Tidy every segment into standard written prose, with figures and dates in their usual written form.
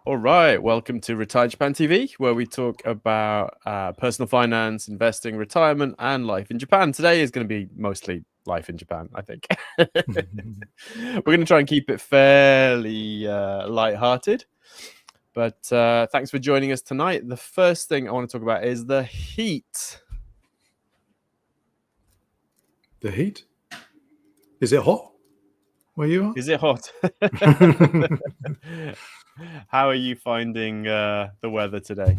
All right, welcome to RetireJapan TV, where we talk about personal finance, investing, retirement, and life in Japan. Today is going to be mostly life in Japan, I think. We're going to try and keep it fairly light-hearted. But thanks for joining us tonight. The first thing I want to talk about is the heat. The heat? Is it hot where you are? Is it hot? How are you finding the weather today?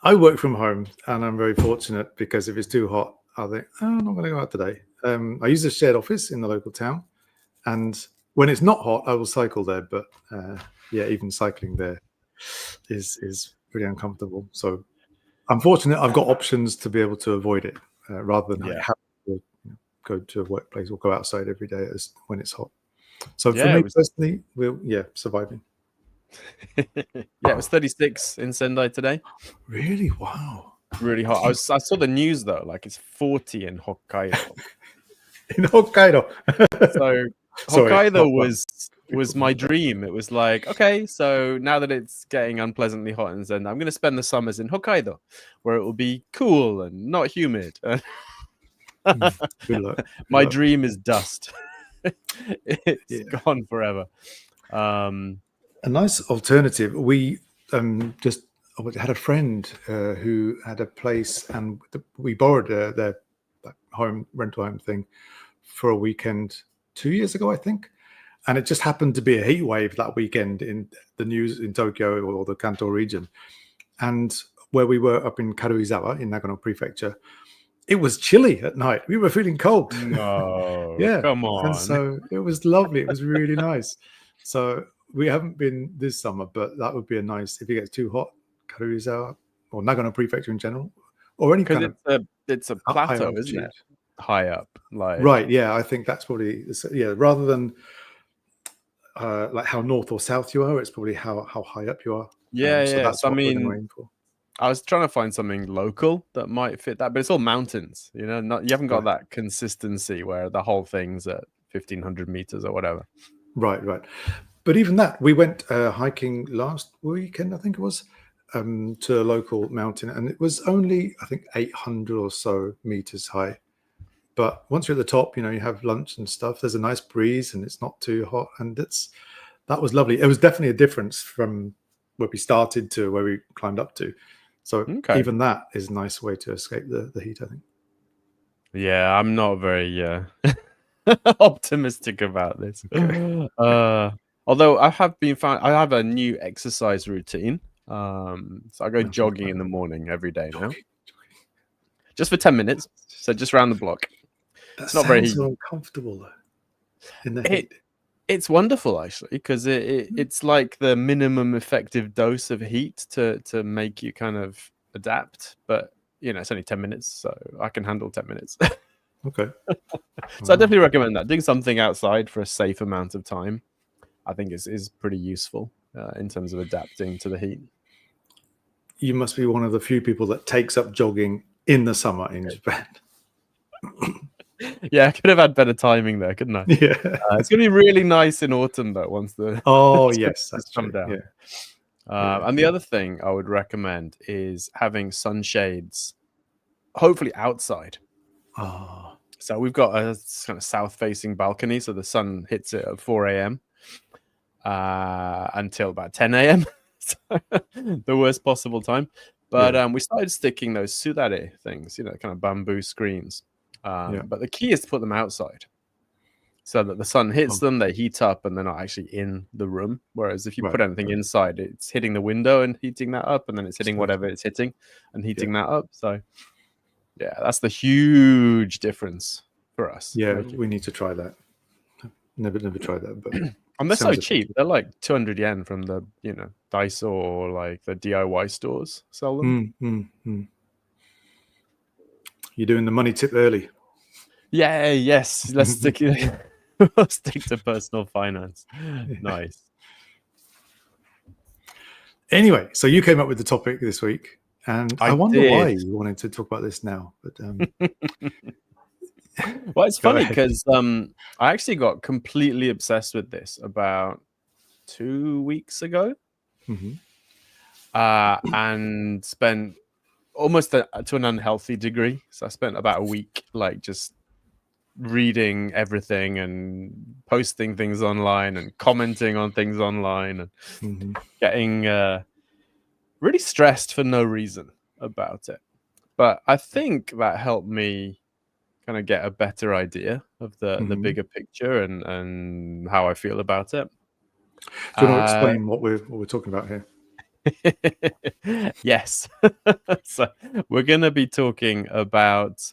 I work from home and I'm very fortunate because if it's too hot, I think, I'm not going to go out today. I use a shared office in the local town. And when it's not hot, I will cycle there. But yeah, even cycling there is pretty uncomfortable. So I'm fortunate I've got options to be able to avoid it rather than have to go to a workplace or go outside every day when it's hot. So for me personally, surviving. Yeah, it was 36 in Sendai today. Really? Wow. Really hot. I saw the news though, like it's 40 in Hokkaido. In Hokkaido. So Hokkaido was my dream. It was like, okay, so now that it's getting unpleasantly hot in Sendai, I'm going to spend the summers in Hokkaido, where it will be cool and not humid. Good luck. My dream is dust. It's gone forever. A nice alternative. We just had a friend who had a place, and we borrowed their rental home thing for a weekend 2 years ago, I think. And it just happened to be a heat wave that weekend in the news in Tokyo or the Kanto region. And where we were up in Karuizawa in Nagano Prefecture, it was chilly at night. We were feeling cold. No, yeah, come on. And so it was lovely. It was really nice. So we haven't been this summer, but that would be a nice, if it gets too hot, Karuizawa or Nagano Prefecture in general, or any kind of it's a plateau, isn't it? High up, like right. Yeah, I think that's probably rather than like how north or south you are, it's probably how high up you are. Yeah, so that's what we're going to aim for. I was trying to find something local that might fit that, but it's all mountains. You know, you haven't got that consistency where the whole thing's at 1,500 meters or whatever. Right. But even that, we went hiking last weekend, I think it was, to a local mountain, and it was only, I think, 800 or so meters high. But once you're at the top, you have lunch and stuff. There's a nice breeze, and it's not too hot, and that was lovely. It was definitely a difference from where we started to where we climbed up to. So even that is a nice way to escape the heat, I think. Yeah, I'm not very optimistic about this. Although I have a new exercise routine. So I go jogging in the morning every day now. Just for 10 minutes. So just around the block. It's not very so uncomfortable though. In the heat. It's wonderful actually, because it's like the minimum effective dose of heat to make you kind of adapt. But it's only 10 minutes, so I can handle 10 minutes. Okay. So I definitely recommend that. Doing something outside for a safe amount of time, I think is pretty useful in terms of adapting to the heat. You must be one of the few people that takes up jogging in the summer in Japan. Yeah, I could have had better timing there, couldn't I? Yeah. It's going to be really nice in autumn, though, once the yes, that's come true. down. Yeah. And the other thing I would recommend is having sunshades, hopefully outside. Oh. So we've got a kind of south-facing balcony, so the sun hits it at 4 a.m. Until about 10 a.m. The worst possible time. But we started sticking those sudare things, kind of bamboo screens. But the key is to put them outside so that the sun hits them, they heat up, and they're not actually in the room. Whereas if you put anything inside, it's hitting the window and heating that up, and then it's hitting whatever it's hitting and heating that up. So yeah, that's the huge difference for us. Yeah, we need to try that. Never tried that, but and they're so cheap. They're like 200 yen from the Daiso or like the DIY stores sell them. You're doing the money tip early. Yeah, yes. Let's stick to personal finance. Nice. Anyway, so you came up with the topic this week, and I wonder why you wanted to talk about this now. But well, it's funny because I actually got completely obsessed with this about 2 weeks ago. and spent almost to an unhealthy degree. So I spent about a week like just reading everything and posting things online and commenting on things online and getting really stressed for no reason about it. But I think that helped me kind of get a better idea of the bigger picture and how I feel about it. Do you want to explain what we're talking about here? Yes. So we're going to be talking about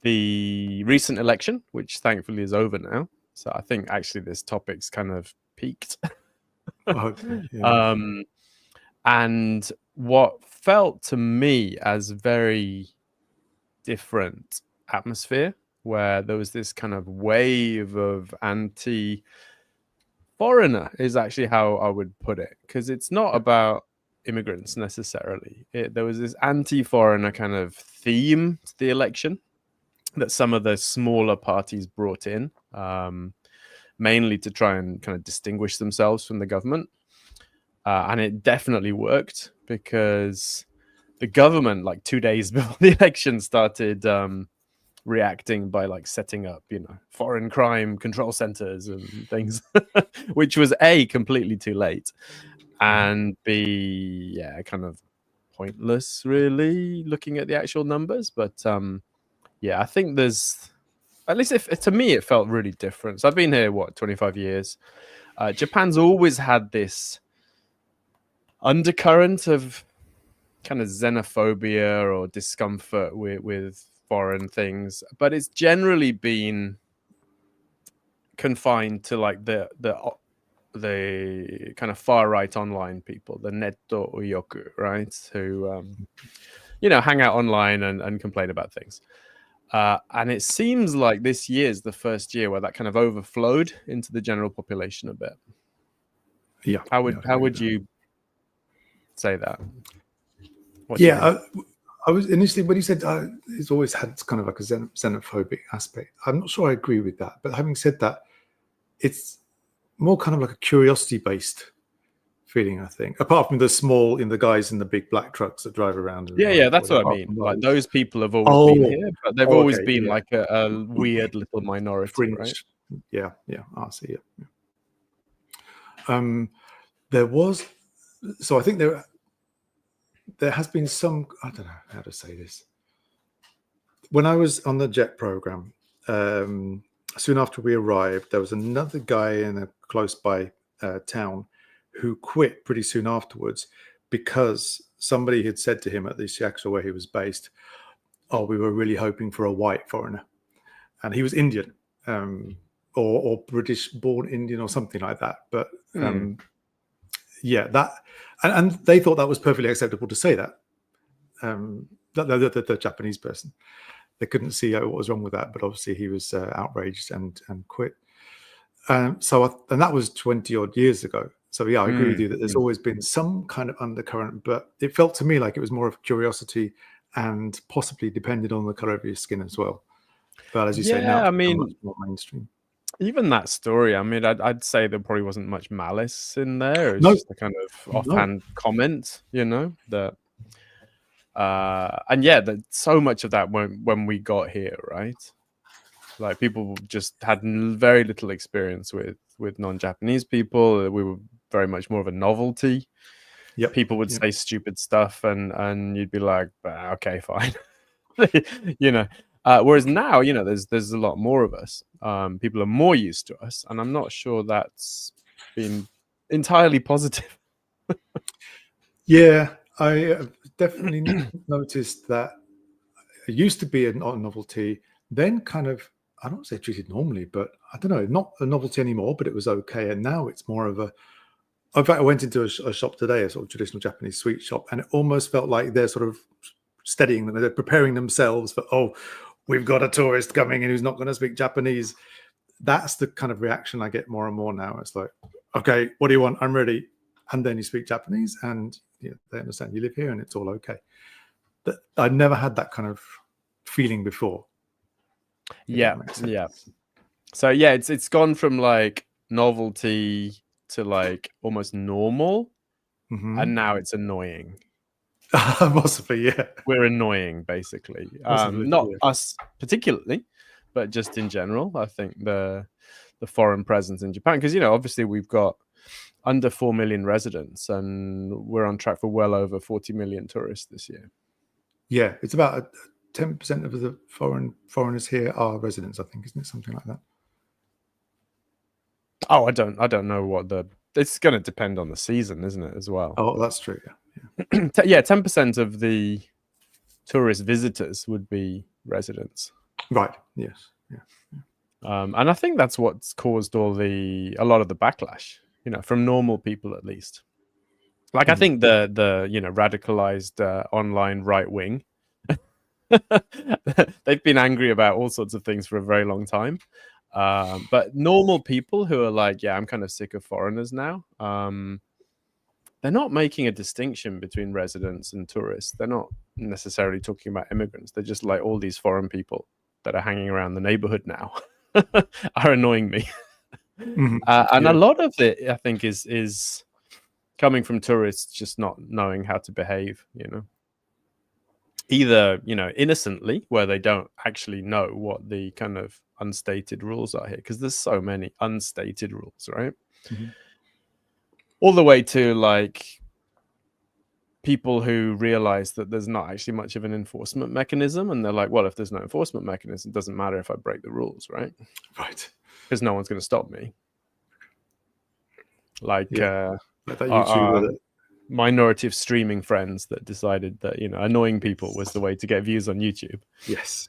the recent election, which thankfully is over now. So I think actually this topic's kind of peaked. Okay, yeah. And what felt to me as very different atmosphere, where there was this kind of wave of anti-foreigner, is actually how I would put it, because it's not about immigrants necessarily. There was this anti-foreigner kind of theme to the election that some of the smaller parties brought in, mainly to try and kind of distinguish themselves from the government. And it definitely worked, because the government, like 2 days before the election, started reacting by like setting up, foreign crime control centers and things, which was A, completely too late, and B, kind of pointless, really, looking at the actual numbers. But I think there's, at least to me, it felt really different. So I've been here, 25 years. Japan's always had this undercurrent of kind of xenophobia or discomfort with foreign things, but it's generally been confined to like the kind of far right online people, the netto oyoku, right, who hang out online and complain about things. And it seems like this year is the first year where that kind of overflowed into the general population a bit. Yeah. How would you say that? I was initially, when you said it's always had kind of like a xenophobic aspect, I'm not sure I agree with that. But having said that, it's more kind of like a curiosity-based feeling, I think. Apart from the guys in the big black trucks that drive around. That's what I mean. Like, those people have always been here, but they've always been like a weird little minority, fringe, right? Yeah, I see. Yeah. There was, so I think there has been some, I don't know how to say this. When I was on the JET program, soon after we arrived, there was another guy in a close by town who quit pretty soon afterwards, because somebody had said to him at the shakuso where he was based, "Oh, we were really hoping for a white foreigner," and he was Indian, or British born Indian or something like that. But that, and they thought that was perfectly acceptable to say that. The Japanese person, they couldn't see what was wrong with that, but obviously he was outraged and quit. And that was 20 odd years ago. So I agree with you that there's always been some kind of undercurrent, but it felt to me like it was more of curiosity and possibly depended on the color of your skin as well. But as you say, now it's much more mainstream. Even that story, I mean, I'd say there probably wasn't much malice in there. It was just a kind of offhand comment, that. And that so much of that when we got here, right? Like, people just had very little experience with non-Japanese people. We were very much more of a novelty. People would say stupid stuff, and you'd be like, okay, fine. Whereas now, there's a lot more of us. People are more used to us, and I'm not sure that's been entirely positive. Yeah, I definitely noticed that it used to be a novelty, then kind of, I don't say treated normally, but I don't know, not a novelty anymore, but it was okay. And now it's more of a, in fact, I went into a shop today, a sort of traditional Japanese sweet shop, and it almost felt like they're sort of steadying them, they're preparing themselves for, oh, we've got a tourist coming in who's not going to speak Japanese. That's the kind of reaction I get more and more now. It's like, okay, what do you want? I'm ready. And then you speak Japanese, and they understand you live here and it's all okay. But I'd never had that kind of feeling before. Yeah. So it's gone from like novelty to like almost normal, and now it's annoying. Possibly, yeah. We're annoying, basically. Possibly, not yeah. us particularly, but just in general. I think the foreign presence in Japan, because obviously we've got under 4 million residents, and we're on track for well over 40 million tourists this year. Yeah, it's about 10% of the foreigners here are residents, I think, isn't it? Something like that. Oh, I don't know what it's going to depend on the season, isn't it, as well? Oh, that's true. Yeah. Yeah, 10% of the tourist visitors would be residents. Right. Yes. Yeah. And I think that's what's caused a lot of the backlash, from normal people at least. Like, I think the radicalized online right wing, they've been angry about all sorts of things for a very long time. But normal people who are like, yeah, I'm kind of sick of foreigners now. They're not making a distinction between residents and tourists. They're not necessarily talking about immigrants. They're just like, all these foreign people that are hanging around the neighborhood now are annoying me. And a lot of it, I think, is coming from tourists just not knowing how to behave, either, innocently, where they don't actually know what the kind of unstated rules are here, because there's so many unstated rules, right? All the way to like people who realize that there's not actually much of an enforcement mechanism, and they're like, well, if there's no enforcement mechanism, it doesn't matter if I break the rules, right? Right. Because no one's going to stop me. Like that YouTuber minority of streaming friends that decided that annoying people was the way to get views on YouTube. Yes.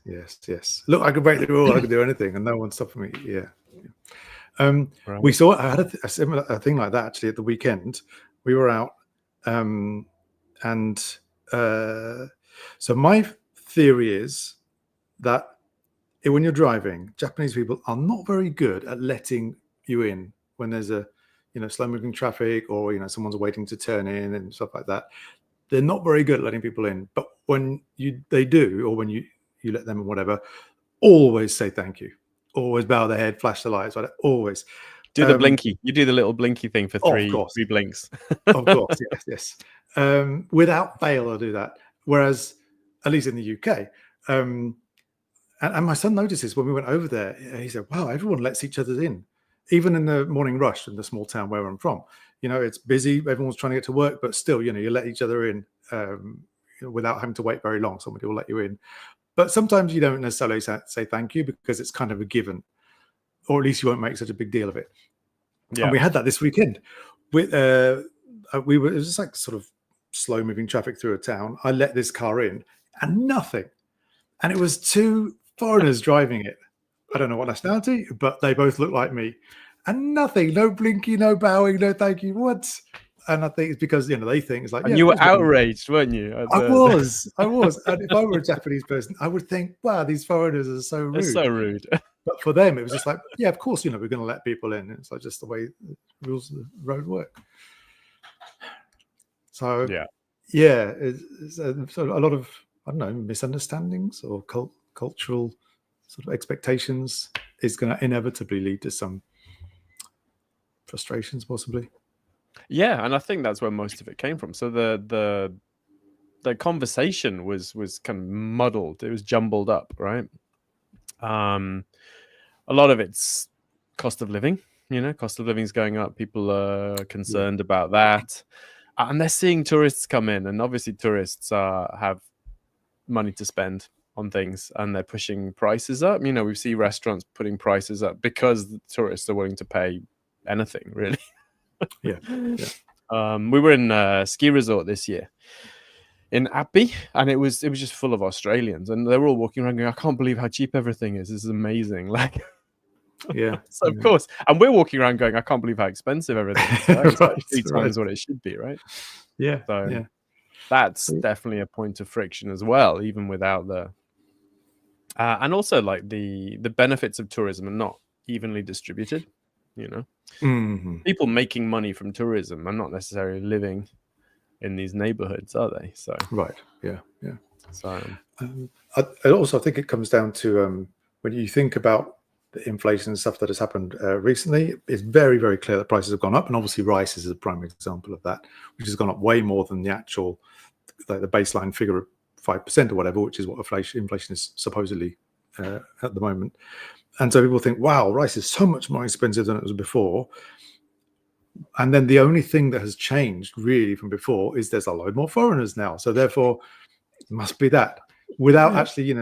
Look, I could break the rule. I could do anything, and no one's stopping me. Yeah. Right. We saw. I had a similar thing like that actually at the weekend. We were out, and so my theory is that when you're driving, Japanese people are not very good at letting you in when there's a slow moving traffic, or someone's waiting to turn in and stuff like that. They're not very good at letting people in. But when they do, or when you let them in, whatever, always say thank you. Always bow their head, flash the lights. Right? Always do the blinky. You do the little blinky thing for three blinks. Of course, yes. Without fail, I'll do that. Whereas, at least in the UK, and my son noticed this when we went over there. He said, "Wow, everyone lets each other in." Even in the morning rush in the small town where I'm from, it's busy. Everyone's trying to get to work, but still, you let each other in without having to wait very long. Somebody will let you in. But sometimes you don't necessarily say thank you because it's kind of a given, or at least you won't make such a big deal of it. Yeah. And we had that this weekend. It was just like sort of slow moving traffic through a town. I let this car in and nothing. And it was two foreigners driving it. I don't know what nationality, but they both look like me. And nothing, no blinky, no bowing, no thank you. What? And I think it's because, they think it's like... And you were outraged, weren't you? I was. And if I were a Japanese person, I would think, wow, these foreigners are so rude. They're so rude. But for them, it was just like, yeah, of course, we're going to let people in. It's like just the way the rules of the road work. So, it's a lot of, I don't know, misunderstandings or cultural sort of expectations is going to inevitably lead to some frustrations, possibly. Yeah, and I think that's where most of it came from. So the conversation was kind of muddled. It was jumbled up, right? A lot of it's cost of living. Cost of living is going up. People are concerned about that, and they're seeing tourists come in, and obviously tourists have money to spend on things, and they're pushing prices up. We see restaurants putting prices up because the tourists are willing to pay anything, really. Yeah. We were in a ski resort this year in Api, and it was just full of Australians, and they were all walking around going, I can't believe how cheap everything is. This is amazing. Like, yeah. So of course, and we're walking around going, I can't believe how expensive everything is. Right? It's like 3 times what it should be, right? Yeah. So that's definitely a point of friction as well, even without the and also like the benefits of tourism are not evenly distributed. People making money from tourism are not necessarily living in these neighborhoods, are they? So right, yeah. So I also think it comes down to when you think about the inflation and stuff that has happened recently, it's very, very clear that prices have gone up. And obviously rice is a prime example of that, which has gone up way more than the actual, like the baseline figure of 5% or whatever, which is what inflation is supposedly at the moment. And so people think, wow, rice is so much more expensive than it was before. And then the only thing that has changed really from before is there's a load more foreigners now. So therefore, it must be that, without actually,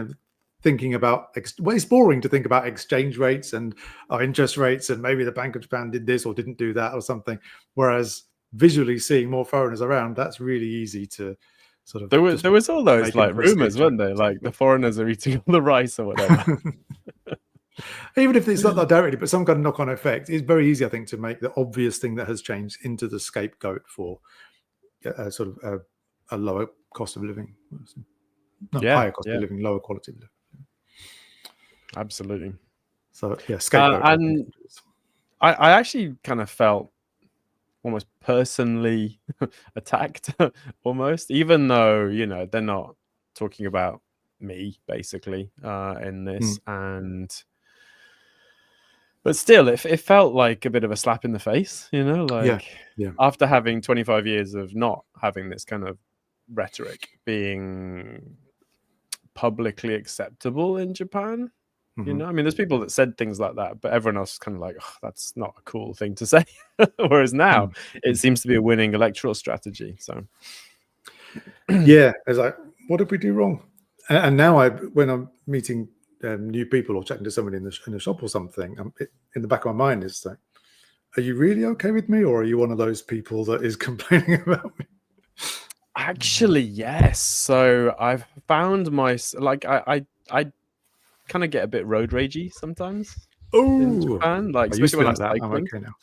thinking about, well, it's boring to think about exchange rates and interest rates, and maybe the Bank of Japan did this or didn't do that or something. Whereas visually seeing more foreigners around, that's really easy to sort of. There was all those like rumors, weren't there? Like the foreigners are eating all the rice or whatever. Even if it's not that directly, but some kind of knock-on effect, it's very easy, I think, to make the obvious thing that has changed into the scapegoat for sort of a lower cost of living. Higher cost of living, lower quality of living. Absolutely. So yeah, scapegoat. And I actually kind of felt almost personally attacked, almost, even though they're not talking about me basically in this, but still, it felt like a bit of a slap in the face, after having 25 years of not having this kind of rhetoric being publicly acceptable in Japan. I mean, there's people that said things like that, but everyone else is kind of like, oh, that's not a cool thing to say. Whereas now it seems to be a winning electoral strategy. So yeah, it's like, what did we do wrong? And now when I'm meeting new people or chatting to somebody in the shop or something, in the back of my mind is like, are you really okay with me, or are you one of those people that is complaining about me? Actually, yes. So I've found I kind of get a bit road ragey sometimes in Japan, like especially when I'm cycling. Okay now.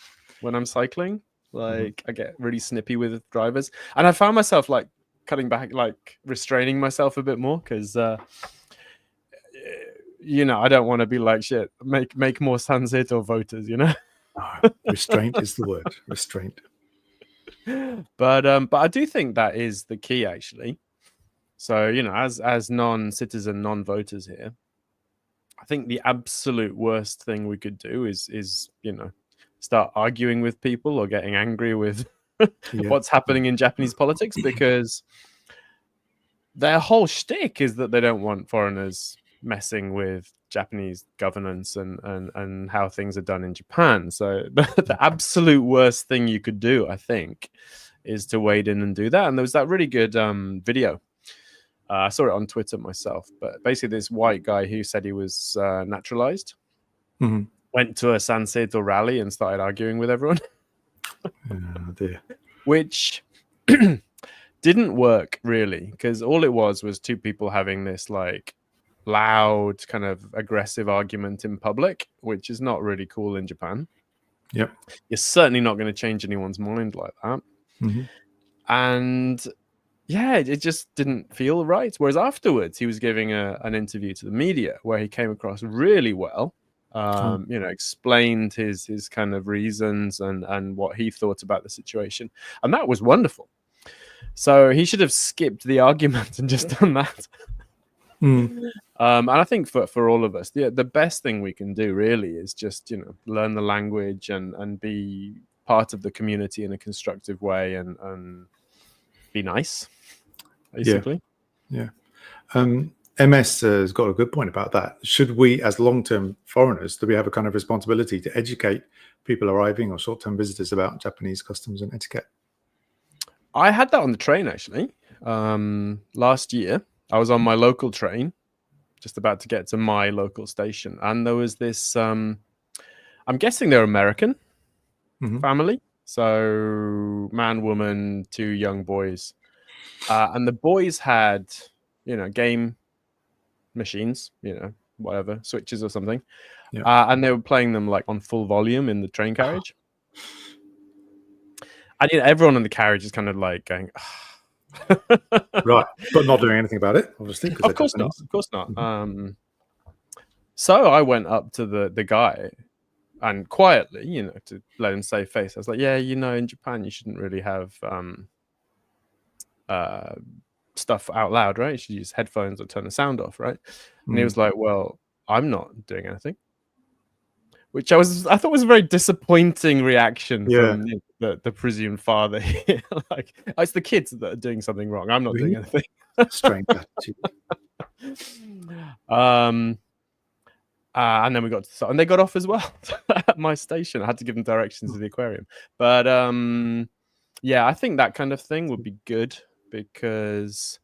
When I'm cycling, like I get really snippy with drivers, and I found myself like cutting back, like restraining myself a bit more because I don't want to be like, shit, make more Sanseto voters, Restraint is the word. Restraint. But I do think that is the key, actually. So as non-citizen, non-voters here, I think the absolute worst thing we could do is start arguing with people or getting angry with what's happening in Japanese politics, because their whole shtick is that they don't want foreigners messing with Japanese governance and how things are done in Japan. So the absolute worst thing you could do, I think, is to wade in and do that. And there was that really good video. I saw it on Twitter myself, but basically this white guy who said he was naturalized went to a Sanseto rally and started arguing with everyone. Oh dear. Which didn't work really, because all it was two people having this like loud kind of aggressive argument in public, which is not really cool in Japan. Yep. You're certainly not going to change anyone's mind like that. And yeah, it just didn't feel right. Whereas afterwards, he was giving an interview to the media where he came across really well. Explained his kind of reasons and what he thought about the situation, and that was wonderful. So he should have skipped the argument and just done that. And I think for all of us, the best thing we can do really is just learn the language and be part of the community in a constructive way and be nice, basically. Yeah. MS has got a good point about that. Should we, as long-term foreigners, do we have a kind of responsibility to educate people arriving or short-term visitors about Japanese customs and etiquette? I had that on the train, actually. Last year, I was on my local train, just about to get to my local station. And there was this, I'm guessing they're American family. So man, woman, 2 young boys. And the boys had, game machines, whatever, switches or something. And they were playing them like on full volume in the train carriage. And everyone in the carriage is kind of like going, right, but not doing anything about it, obviously. Of course not. Of course not. So I went up to the guy and quietly, to let him save face. I was like, yeah, in Japan, you shouldn't really have stuff out loud, right? You should use headphones or turn the sound off, right? And he was like, well, I'm not doing anything. which I thought was a very disappointing reaction Yeah. from the presumed father. Like, oh, it's the kids that are doing something wrong. I'm not doing anything. Strange attitude. And then we got to, and they got off as well at my station. I had to give them directions to the aquarium. But yeah, I think that kind of thing would be good, because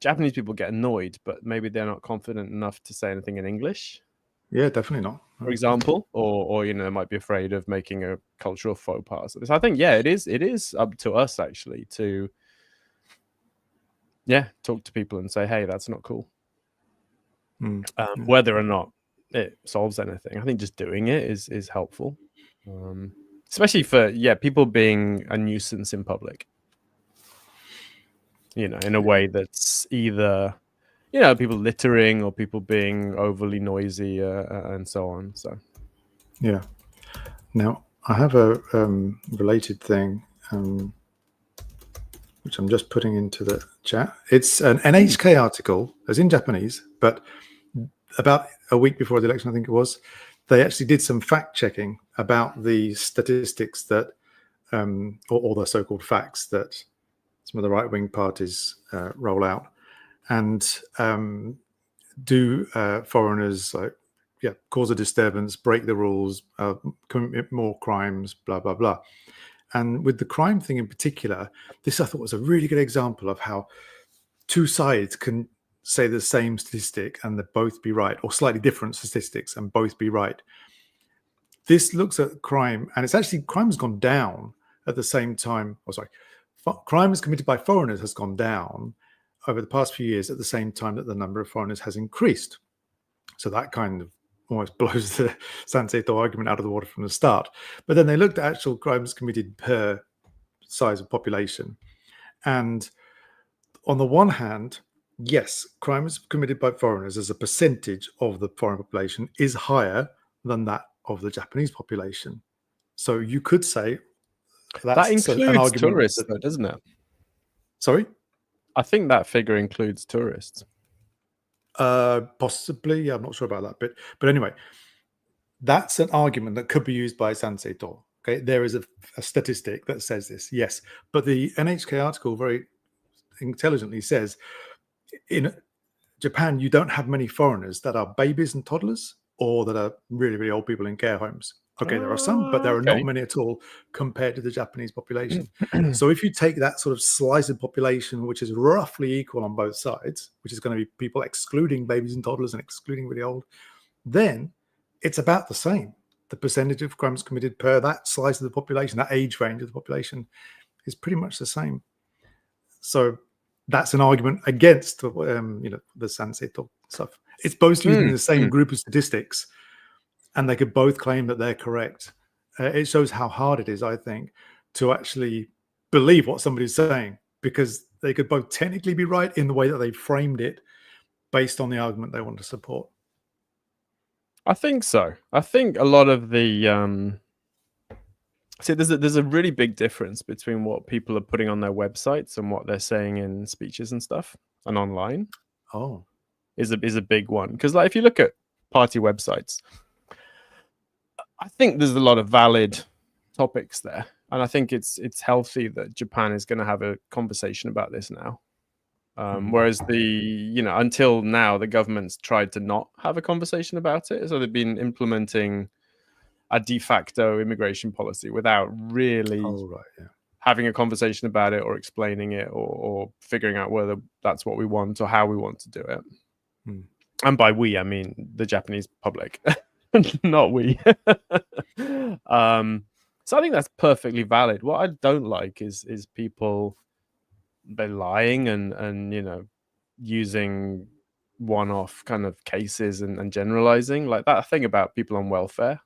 Japanese people get annoyed, but maybe they're not confident enough to say anything in English. Yeah, definitely not. For example, or you know, they might be afraid of making a cultural faux pas. So I think, yeah, it is up to us actually to talk to people and say, hey, that's not cool. Whether or not it solves anything, I think just doing it is helpful, especially for people being a nuisance in public, you know, in a way that's either, you know, people littering or people being overly noisy and so on. So yeah. Now I have a related thing which I'm just putting into the chat. It's an NHK article, as in Japanese, but about a week before the election, I think it was, they actually did some fact checking about the statistics that, or the so-called facts that some of the right-wing parties roll out, and do foreigners cause a disturbance, break the rules, commit more crimes, blah blah blah. And with the crime thing in particular, this I thought was a really good example of how two sides can say the same statistic and they both be right, or slightly different statistics and both be right. This looks at crime, and it's actually, crime has gone down at the same time. Crimes committed by foreigners has gone down over the past few years at the same time that the number of foreigners has increased. So that kind of almost blows the Sanseito argument out of the water from the start. But then they looked at actual crimes committed per size of population. And on the one hand, yes, crimes committed by foreigners as a percentage of the foreign population is higher than that of the Japanese population. So you could say that includes tourists, though, doesn't it? Sorry? I think that figure includes tourists. Possibly, I'm not sure about that bit. But anyway, that's an argument that could be used by Sanseito. Okay, there is a statistic that says this, yes. But the NHK article very intelligently says, in Japan, you don't have many foreigners that are babies and toddlers, or that are really, really old people in care homes. Okay, there are some, but there are not many at all compared to the Japanese population. So if you take that sort of slice of population, which is roughly equal on both sides, which is going to be people excluding babies and toddlers and excluding really old, then it's about the same. The percentage of crimes committed per that slice of the population, that age range of the population, is pretty much the same. So that's an argument against the Sanseito stuff. It's both using the same group of statistics, and they could both claim that they're correct. It shows how hard it is, I think, to actually believe what somebody's saying, because they could both technically be right in the way that they framed it based on the argument they want to support. I think so. I think a lot of the see, there's a really big difference between what people are putting on their websites and what they're saying in speeches and stuff and online. Oh, is a big one, because like if you look at party websites, I think there's a lot of valid topics there, and I think it's healthy that Japan is going to have a conversation about this now. Whereas until now, the government's tried to not have a conversation about it, so they've been implementing a de facto immigration policy without really having a conversation about it or explaining it or figuring out whether that's what we want or how we want to do it. And by we, I mean the Japanese public, not we. So I think that's perfectly valid. What I don't like is people lying and using one-off kind of cases and generalizing, like that thing about people on welfare,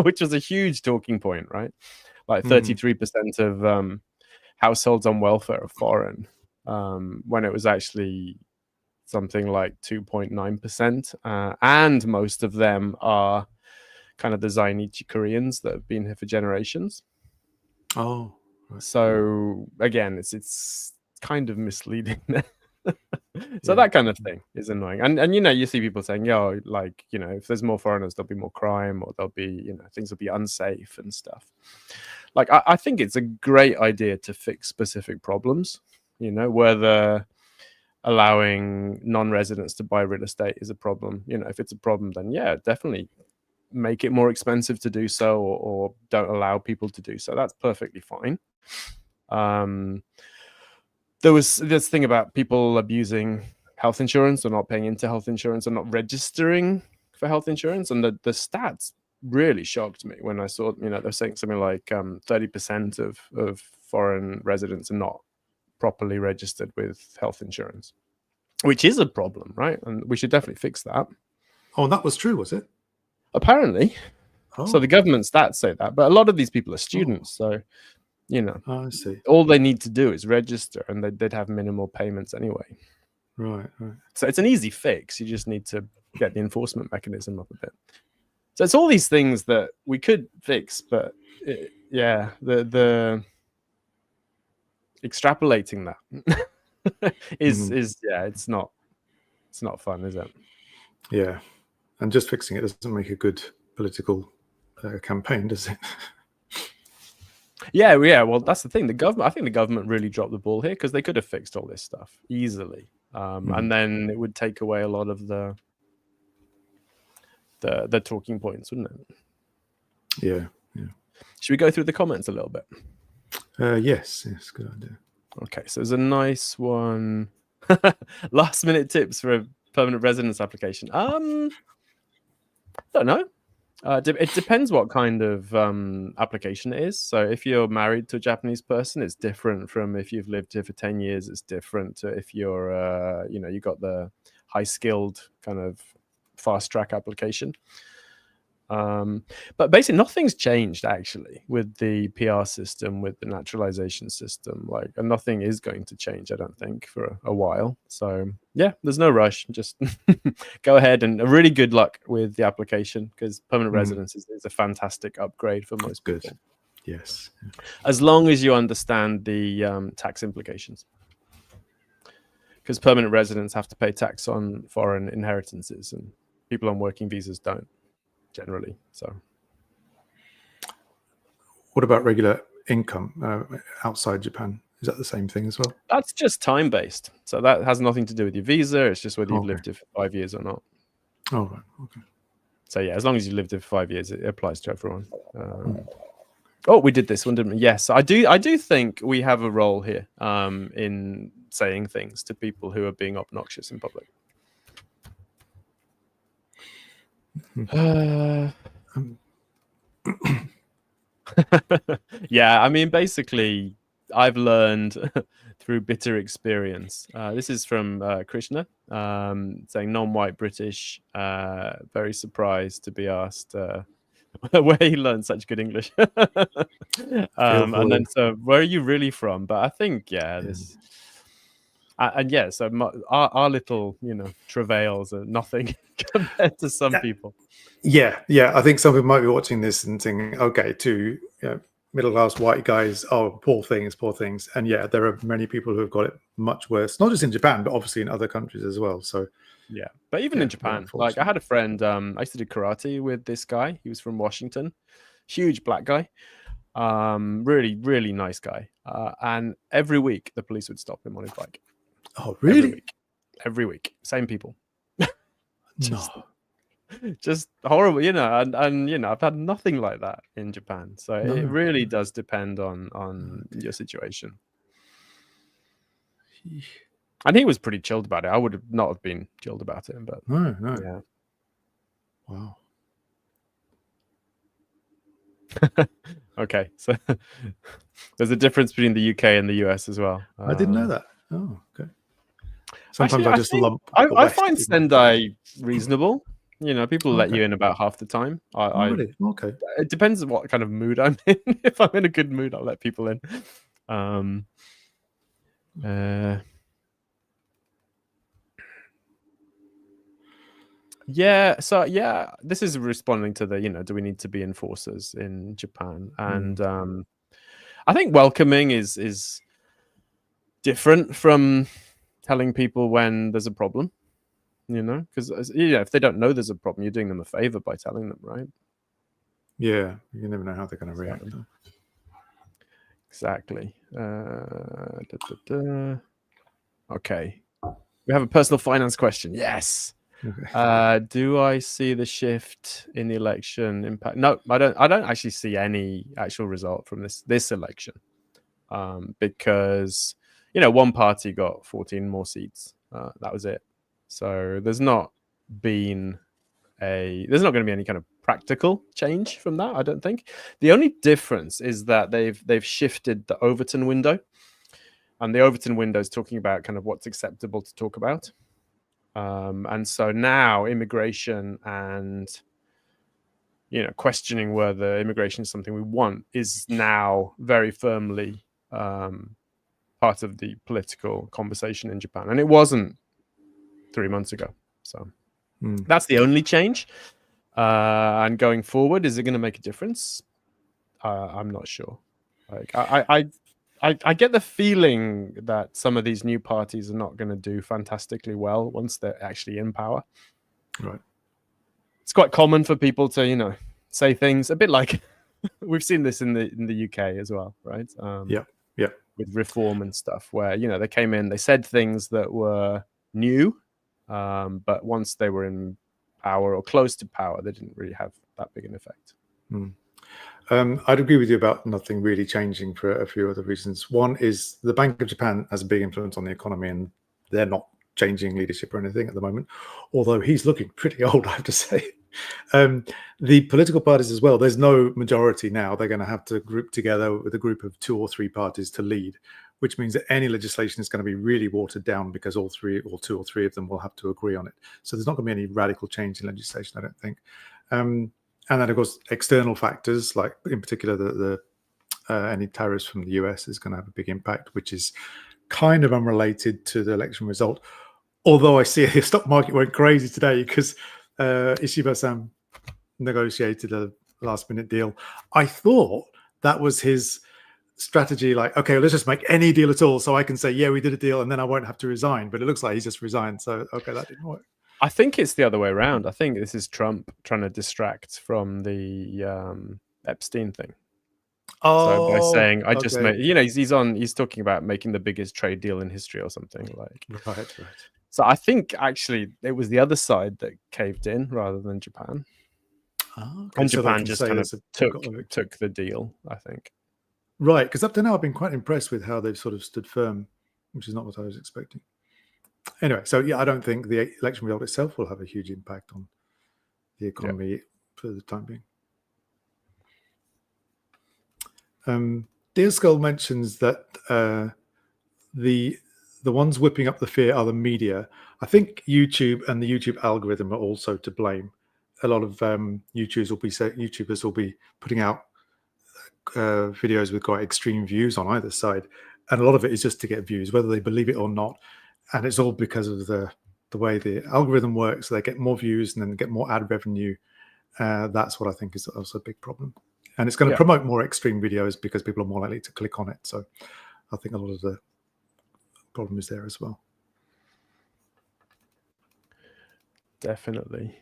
which was a huge talking point, right? Like 33% of households on welfare are foreign, when it was actually something like 2.9%, and most of them are kind of the Zainichi Koreans that have been here for generations. Oh, right. So again, it's kind of misleading. So that kind of thing is annoying. And you see people saying, yo, like, if there's more foreigners, there'll be more crime, or there'll be, things will be unsafe and stuff. Like, I think it's a great idea to fix specific problems, whether allowing non-residents to buy real estate is a problem. If it's a problem, then yeah, definitely make it more expensive to do so, or don't allow people to do so. That's perfectly fine. There was this thing about people abusing health insurance, or not paying into health insurance, or not registering for health insurance, and the stats really shocked me when I saw, they're saying something like 30% of foreign residents are not properly registered with health insurance, which is a problem, right? And we should definitely fix that. Oh, that was true, was it? Apparently. Oh. So the government stats say that, but a lot of these people are students, so I see. All they need to do is register, and they'd have minimal payments anyway. Right. So it's an easy fix. You just need to get the enforcement mechanism up a bit. So it's all these things that we could fix, but the extrapolating that is it's not fun, is it? Yeah, and just fixing it doesn't make a good political campaign, does it? Yeah. Well, that's the thing. I think the government really dropped the ball here, because they could have fixed all this stuff easily, and then it would take away a lot of the talking points, wouldn't it? Yeah. Should we go through the comments a little bit? Yes, good idea. Okay, so there's a nice one. Last minute tips for a permanent residence application. Don't know. It depends what kind of application it is. So if you're married to a Japanese person, it's different from if you've lived here for 10 years. It's different to if you're, you got the high skilled kind of fast track application. But basically nothing's changed actually with the PR system, with the naturalization system, and nothing is going to change, I don't think, for a while. So yeah, there's no rush. Just go ahead, and really good luck with the application, because permanent residence is a fantastic upgrade for most people. Yes. As long as you understand the tax implications, because permanent residents have to pay tax on foreign inheritances, and people on working visas don't, generally. So what about regular income outside Japan? Is that the same thing as well? That's just time based, so that has nothing to do with your visa. It's just whether you've lived here for 5 years or not. Oh, right. Okay. So yeah, as long as you lived here for 5 years, it applies to everyone. Oh, we did this one, didn't we? Yes, I do think we have a role here in saying things to people who are being obnoxious in public. Yeah, I mean, basically, I've learned through bitter experience. This is from Krishna, saying non-white British, very surprised to be asked where he learned such good English. And then, so where are you really from? But I think, this... and yeah, so our little, travails are nothing compared to some people. Yeah. I think some people might be watching this and thinking, okay, two middle-class white guys, poor things. And yeah, there are many people who have got it much worse, not just in Japan, but obviously in other countries as well. So yeah, but even in Japan, like I had a friend, I used to do karate with this guy. He was from Washington, huge black guy, really, really nice guy. And every week the police would stop him on his bike. Oh, really? Every week. Same people. No. Just horrible, and I've had nothing like that in Japan. So it really does depend on your situation. And he was pretty chilled about it. I would not have been chilled about it, but no. Yeah. Wow. Okay, so there's a difference between the UK and the US as well. I didn't know that. Oh, okay. Actually, Sometimes I just lump. I find Sendai reasonable. People let you in about half the time. Really? Okay. It depends on what kind of mood I'm in. If I'm in a good mood, I'll let people in. Yeah. So yeah, this is responding to the, do we need to be enforcers in Japan? And I think welcoming is different from telling people when there's a problem, because if they don't know there's a problem, you're doing them a favor by telling them, right? Yeah, you never know how they're going to react. Exactly. Okay. We have a personal finance question. Yes. Okay. Do I see the shift in the election impact? No, I don't actually see any actual result from this election. Because one party got 14 more seats. That was it. So there's not going to be any kind of practical change from that, I don't think. The only difference is that they've shifted the Overton window, and the Overton window is talking about kind of what's acceptable to talk about. And so now immigration and questioning whether immigration is something we want is now very firmly part of the political conversation in Japan, and it wasn't 3 months ago. So that's the only change. And going forward, is it going to make a difference? I'm not sure. Like I get the feeling that some of these new parties are not going to do fantastically well once they're actually in power. Right. It's quite common for people to say things a bit like we've seen this in the UK as well, right? Yeah. With reform and stuff, where they came in, they said things that were new, but once they were in power or close to power, they didn't really have that big an effect. I'd agree with you about nothing really changing for a few other reasons. One is the Bank of Japan has a big influence on the economy, and they're not changing leadership or anything at the moment, although he's looking pretty old, I have to say. The political parties as well, there's no majority now. They're going to have to group together with a group of 2 or 3 parties to lead, which means that any legislation is going to be really watered down because all 3 or 2 or 3 of them will have to agree on it. So there's not going to be any radical change in legislation, I don't think. And then, of course, external factors, like in particular the any tariffs from the US is going to have a big impact, which is kind of unrelated to the election result. Although I see the stock market went crazy today because Ishiba-san negotiated a last-minute deal. I thought that was his strategy, like, okay, let's just make any deal at all so I can say, yeah, we did a deal, and then I won't have to resign. But it looks like he's just resigned. So, okay, that didn't work. I think it's the other way around. I think this is Trump trying to distract from the Epstein thing. So by saying, I just made, he's talking about making the biggest trade deal in history or something like. Right. So I think actually it was the other side that caved in rather than Japan. And so Japan just kind of took the deal, I think. Right, because up to now I've been quite impressed with how they've sort of stood firm, which is not what I was expecting. Anyway, so yeah, I don't think the election result itself will have a huge impact on the economy for the time being. Dear Skull mentions that the ones whipping up the fear are the media. I think YouTube and the YouTube algorithm are also to blame. A lot of YouTubers will be putting out videos with quite extreme views on either side, and a lot of it is just to get views, whether they believe it or not. And it's all because of the way the algorithm works. So they get more views and then get more ad revenue. That's what I think is also a big problem. And it's going to promote more extreme videos because people are more likely to click on it. So I think a lot of the problem is there as well. Definitely.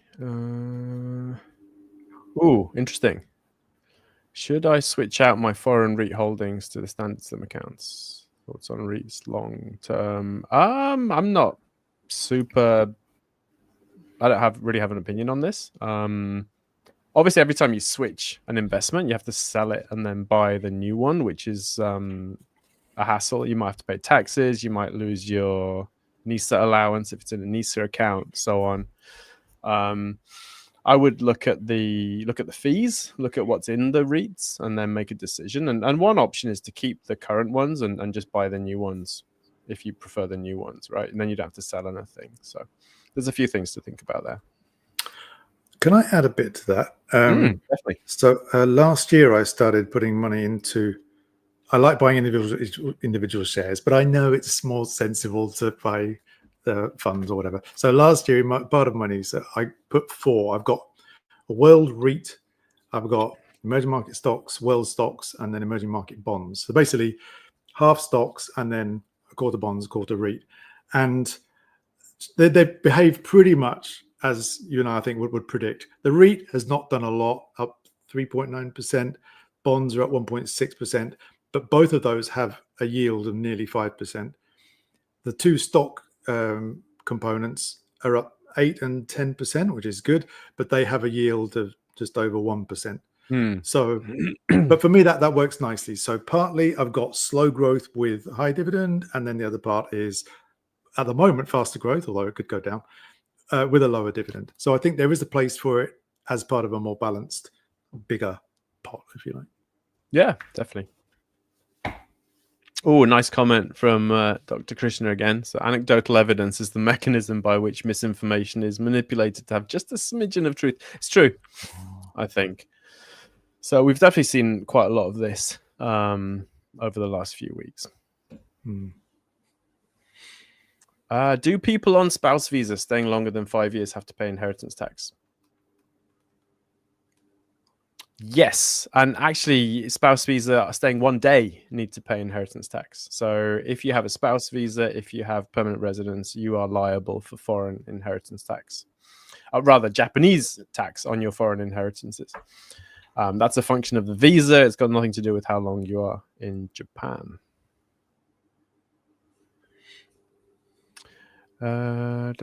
Interesting. Should I switch out my foreign REIT holdings to the standard slim accounts? Thoughts on REITs long term? I'm not super. I don't really have an opinion on this. Obviously, every time you switch an investment, you have to sell it and then buy the new one, which is a hassle. You might have to pay taxes. You might lose your NISA allowance if it's in a NISA account, so on. I would look at the fees, look at what's in the REITs, and then make a decision. And one option is to keep the current ones and just buy the new ones if you prefer the new ones, right? And then you don't have to sell anything. So there's a few things to think about there. Can I add a bit to that? Definitely. So last year I started putting money into. I like buying individual shares, but I know it's more sensible to buy funds or whatever. So last year, part of money, so I put 4. I've got a world REIT, I've got emerging market stocks, world stocks, and then emerging market bonds. So basically, half stocks and then a quarter bonds, a quarter REIT. and they behave pretty much as you and I think would predict. The REIT has not done a lot, up 3.9%. Bonds are up 1.6%, but both of those have a yield of nearly 5%. The two stock components are up 8 and 10%, which is good, but they have a yield of just over 1%. So, but for me, that works nicely. So partly I've got slow growth with high dividend, and then the other part is at the moment faster growth, although it could go down, with a lower dividend. So I think there is a place for it as part of a more balanced, bigger pot, if you like. Yeah, definitely. Oh, nice comment from Dr. Krishna again. So anecdotal evidence is the mechanism by which misinformation is manipulated to have just a smidgen of truth. It's true, I think. So we've definitely seen quite a lot of this over the last few weeks. Do people on spouse visa staying longer than 5 years have to pay inheritance tax? Yes, and actually spouse visa staying 1 day need to pay inheritance tax. So if you have a spouse visa, if you have permanent residence, you are liable for foreign inheritance tax. Rather, Japanese tax on your foreign inheritances. That's a function of the visa. It's got nothing to do with how long you are in Japan. Are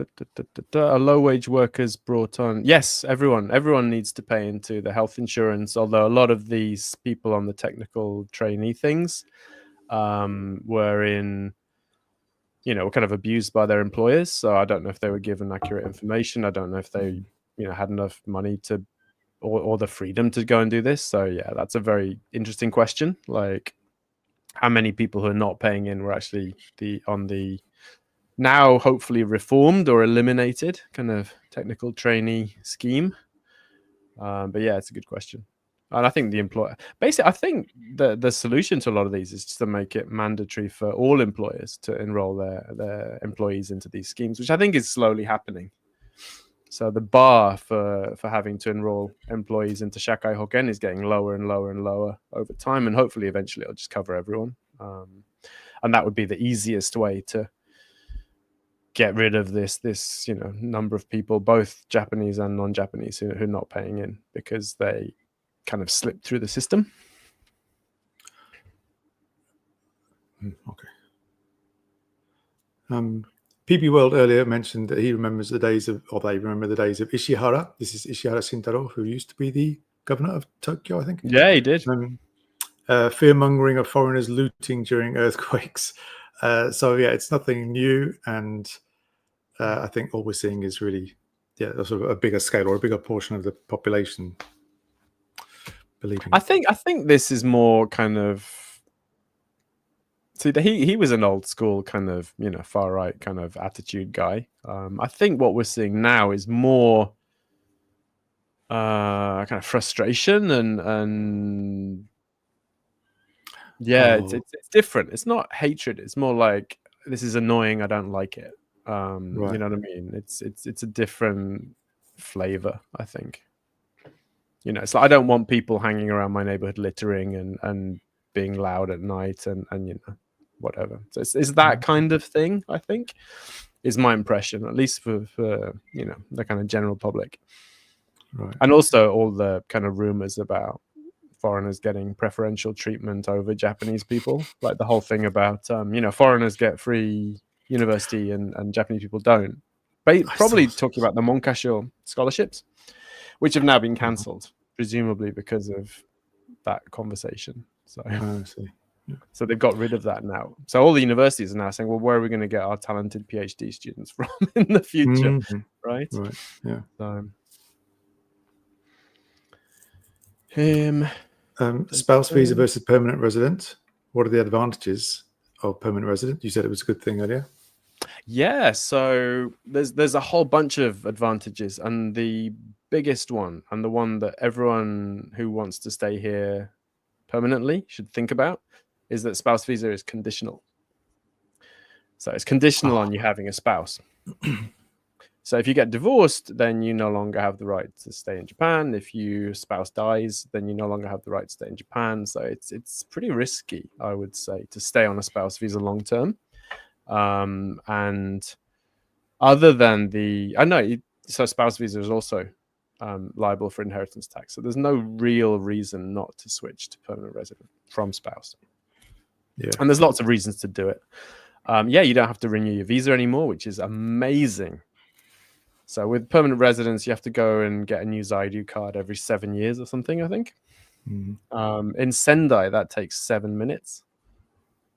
low-wage workers brought on? Yes, everyone needs to pay into the health insurance, although a lot of these people on the technical trainee things were in, were kind of abused by their employers. So I don't know if they were given accurate information. I don't know if they had enough money to or the freedom to go and do this. So yeah, that's a very interesting question. Like, how many people who are not paying in were actually on the now hopefully reformed or eliminated kind of technical trainee scheme. But yeah, it's a good question. And I think the employer, basically, I think the solution to a lot of these is just to make it mandatory for all employers to enroll their employees into these schemes, which I think is slowly happening. So the bar for having to enroll employees into Shakai Hoken is getting lower and lower and lower over time, and hopefully eventually it'll just cover everyone. And that would be the easiest way to get rid of this number of people, both Japanese and non-Japanese, who are not paying in because they kind of slip through the system. Okay. PB World earlier mentioned that he remembers the days of, or they remember the days of Ishihara. This is Ishihara Shintaro, who used to be the governor of Tokyo, I think. Yeah, he did. Fear-mongering of foreigners looting during earthquakes. So yeah, it's nothing new, and I think all we're seeing is really, sort of a bigger scale or a bigger portion of the population believing. I think this is more kind of. See, he was an old school kind of far right kind of attitude guy. I think what we're seeing now is more kind of frustration and yeah, it's different. It's not hatred. It's more like, this is annoying. I don't like it. Right. You know what I mean? It's a different flavor, I think. It's like, I don't want people hanging around my neighborhood littering and being loud at night and whatever. So it's that kind of thing, I think, is my impression, at least for the kind of general public. Right. And also all the kind of rumors about foreigners getting preferential treatment over Japanese people, like the whole thing about foreigners get free university and Japanese people don't. Probably talking about the Monkasho scholarships, which have now been cancelled, presumably because of that conversation. So I see. Yeah. So they've got rid of that now. So all the universities are now saying, well, where are we going to get our talented PhD students from in the future? Mm-hmm. Right? Right. Yeah. Spouse visa versus permanent resident. What are the advantages of permanent resident? You said it was a good thing earlier. Yeah, so there's a whole bunch of advantages, and the biggest one, and the one that everyone who wants to stay here permanently should think about, is that spouse visa is conditional. So it's conditional on you having a spouse. So if you get divorced, then you no longer have the right to stay in Japan. If your spouse dies, then you no longer have the right to stay in Japan. So it's pretty risky, I would say, to stay on a spouse visa long term. And other than so spouse visa is also liable for inheritance tax. So there's no real reason not to switch to permanent resident from spouse. Yeah. And there's lots of reasons to do it. You don't have to renew your visa anymore, which is amazing. So with permanent residence, you have to go and get a new Zaidu card every 7 years or something, I think. In Sendai, that takes 7 minutes.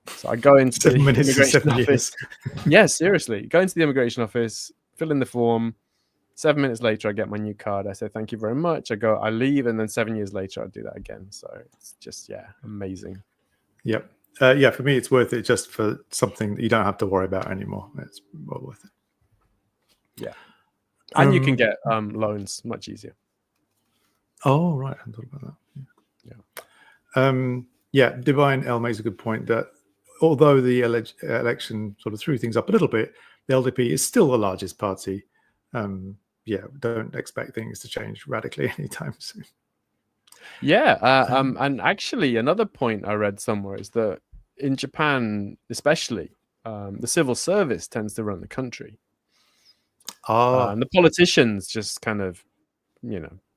So I go into the immigration office. Yeah, seriously. Go into the immigration office, fill in the form. 7 minutes later, I get my new card. I say, thank you very much. I leave, and then 7 years later, I do that again. So it's just, amazing. Yep. For me, it's worth it just for something that you don't have to worry about anymore. It's well worth it. Yeah. And you can get loans much easier. Oh, right. I hadn't thought about that. Yeah. Divine L makes a good point that although the election sort of threw things up a little bit, the LDP is still the largest party. Don't expect things to change radically anytime soon. Yeah. And actually, another point I read somewhere is that in Japan, especially, the civil service tends to run the country. And the politicians just kind of,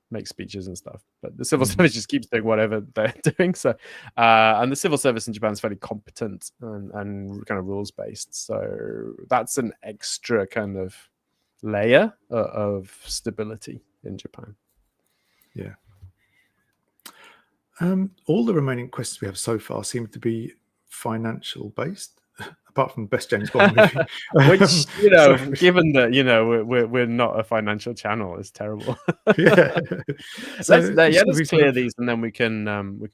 make speeches and stuff. But the civil service just keeps doing whatever they're doing. So, and the civil service in Japan is fairly competent and kind of rules based. So that's an extra kind of layer of stability in Japan. Yeah. All the remaining questions we have so far seem to be financial based, apart from best James Bond movie. Which, given that, we're not a financial channel, is terrible. Yeah. Let's clear these, and then we can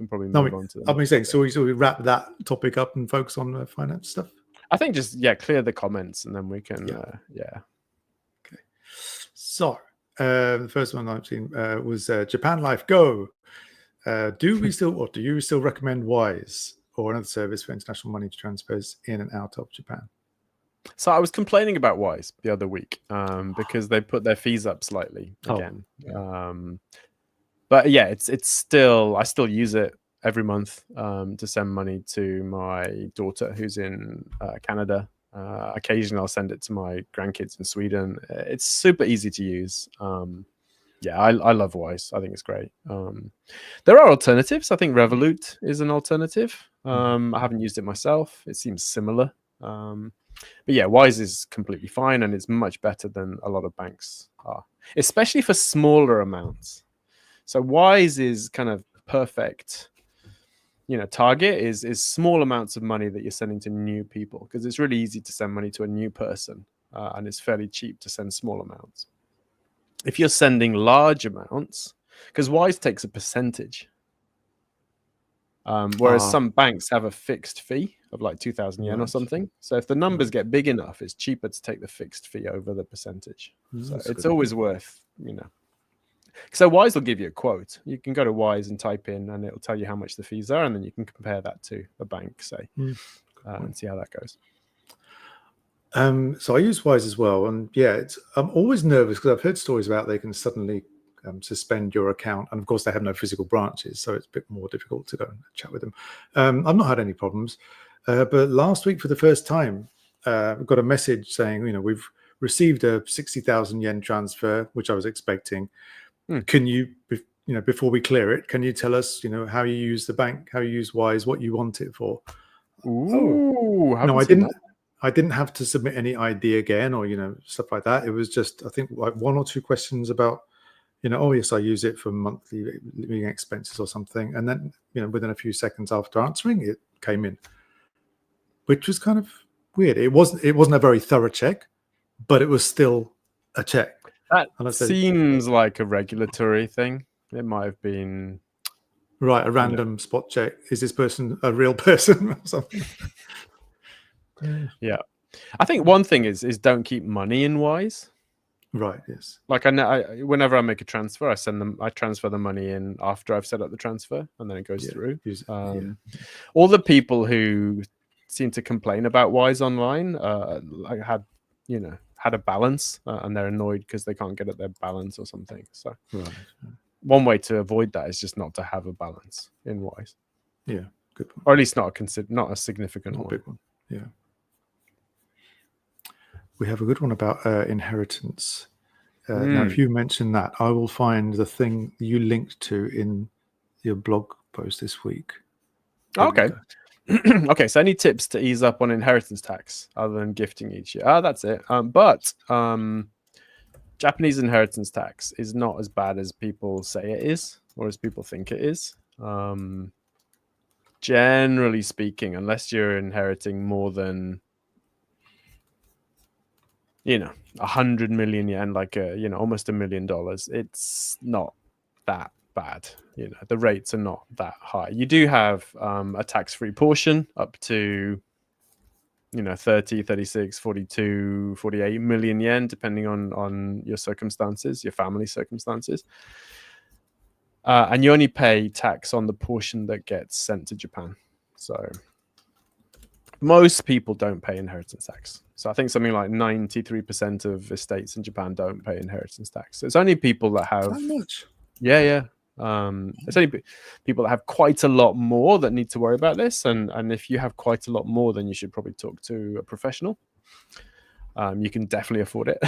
probably move on to them. I've been saying, so we wrap that topic up and focus on the finance stuff. I think just clear the comments, and then we can Okay. So the first one I've seen was Japan Life Go. Do you still recommend Wise or another service for international money transfers in and out of Japan? So I was complaining about Wise the other week because they put their fees up slightly again. But it's still, I still use it every month to send money to my daughter who's in Canada. Occasionally I'll send it to my grandkids in Sweden. It's super easy to use. I love Wise. I think it's great. There are alternatives. I think Revolut is an alternative. I haven't used it myself. It seems similar. But Wise is completely fine, and it's much better than a lot of banks are, especially for smaller amounts. So Wise is kind of perfect. Target is small amounts of money that you're sending to new people, because it's really easy to send money to a new person, and it's fairly cheap to send small amounts. If you're sending large amounts, because Wise takes a percentage, whereas some banks have a fixed fee of like 2,000 yen or something. So if the numbers get big enough, it's cheaper to take the fixed fee over the percentage. So it's always worth, So Wise will give you a quote. You can go to Wise and type in, and it'll tell you how much the fees are, and then you can compare that to a bank, say, and see how that goes. So I use Wise as well, and I'm always nervous because I've heard stories about they can suddenly suspend your account, and of course they have no physical branches, so it's a bit more difficult to go and chat with them. I've not had any problems, but last week for the first time, I got a message saying, we've received a 60,000 yen transfer, which I was expecting. Can you, before we clear it, can you tell us, how you use the bank, how you use Wise, what you want it for? No, I didn't. I didn't have to submit any ID again or, stuff like that. It was just, I think, like 1 or 2 questions about, yes, I use it for monthly living expenses or something. And then, within a few seconds after answering, it came in, which was kind of weird. It wasn't a very thorough check, but it was still a check. That seems like a regulatory thing. It might have been... Right, a random spot check. Is this person a real person or something? Yeah, I think one thing is don't keep money in Wise. Right. Yes. Like whenever I make a transfer, I transfer the money in after I've set up the transfer, and then it goes through. All the people who seem to complain about Wise online, had a balance, and they're annoyed because they can't get at their balance or something. So one way to avoid that is just not to have a balance in Wise. Yeah, good point. Or at least not a significant one. Big one. Yeah. we have a good one about inheritance. Now, if you mention that, I will find the thing you linked to in your blog post this week. Okay. Okay, so any tips to ease up on inheritance tax other than gifting each year? That's it. But Japanese inheritance tax is not as bad as people say it is, or as people think it is. Generally speaking, unless you're inheriting more than 100 million yen, like almost $1 million, it's not that bad. The rates are not that high. You do have a tax-free portion up to 30, 36, 42, 48 million yen, depending on your circumstances, your family circumstances. And you only pay tax on the portion that gets sent to Japan. So most people don't pay inheritance tax. So I think something like 93% of estates in Japan don't pay inheritance tax. So it's only people that have... How much? Yeah. It's only people that have quite a lot more that need to worry about this. And if you have quite a lot more, then you should probably talk to a professional. You can definitely afford it.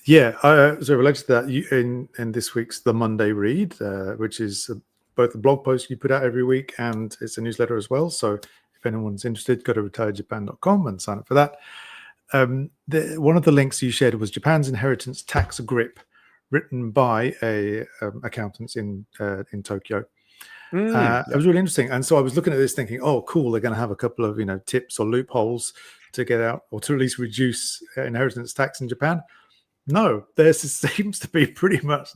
So related to that, in this week's The Monday Read, which is both the blog post you put out every week and it's a newsletter as well. So if anyone's interested, go to RetireJapan.com and sign up for that. One of the links you shared was Japan's Inheritance Tax Grip, written by accountants in Tokyo. It was really interesting. And so I was looking at this thinking, oh, cool, they're going to have a couple of tips or loopholes to get out, or to at least reduce inheritance tax in Japan. No, there seems to be pretty much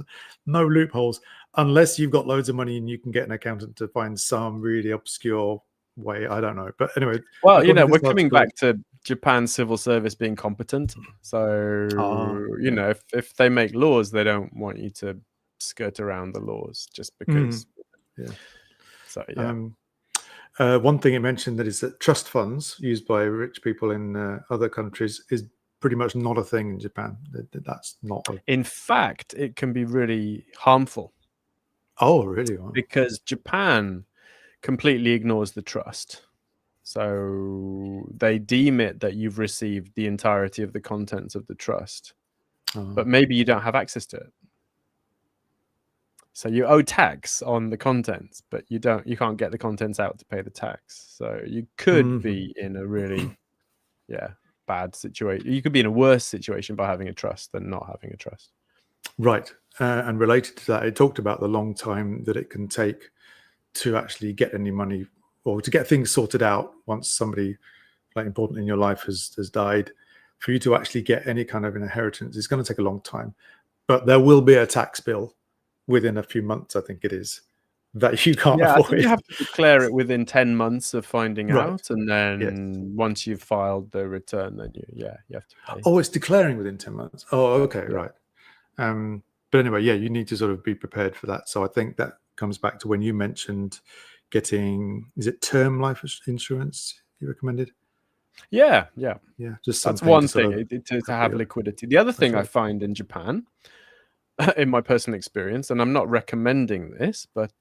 no loopholes, unless you've got loads of money and you can get an accountant to find some really obscure way. I don't know. But anyway. Well, we're coming back to Japan's civil service being competent. So, if they make laws, they don't want you to skirt around the laws just because. So, yeah. One thing it mentioned that is that trust funds used by rich people in other countries is pretty much not a thing in Japan. That's not. In fact, it can be really harmful. Oh, really? Wow. Because Japan completely ignores the trust. So they deem it that you've received the entirety of the contents of the trust, but maybe you don't have access to it. So you owe tax on the contents, but you can't get the contents out to pay the tax. So you could be in a really, bad situation. You could be in a worse situation by having a trust than not having a trust. Right. And related to that, it talked about the long time that it can take to actually get any money or to get things sorted out once somebody like important in your life has died. For you to actually get any kind of inheritance, it's going to take a long time. But there will be a tax bill within a few months, I think it is, that you can't avoid. I think you have to declare it within 10 months of finding out, and then once you've filed the return, then you have to pay. Oh, it's declaring within 10 months. Oh, okay, right. But anyway, you need to sort of be prepared for that. So I think that comes back to when you mentioned getting, is it term life insurance you recommended? Yeah. Just that's one thing to have liquidity. The other thing I find in Japan, in my personal experience, and I'm not recommending this, but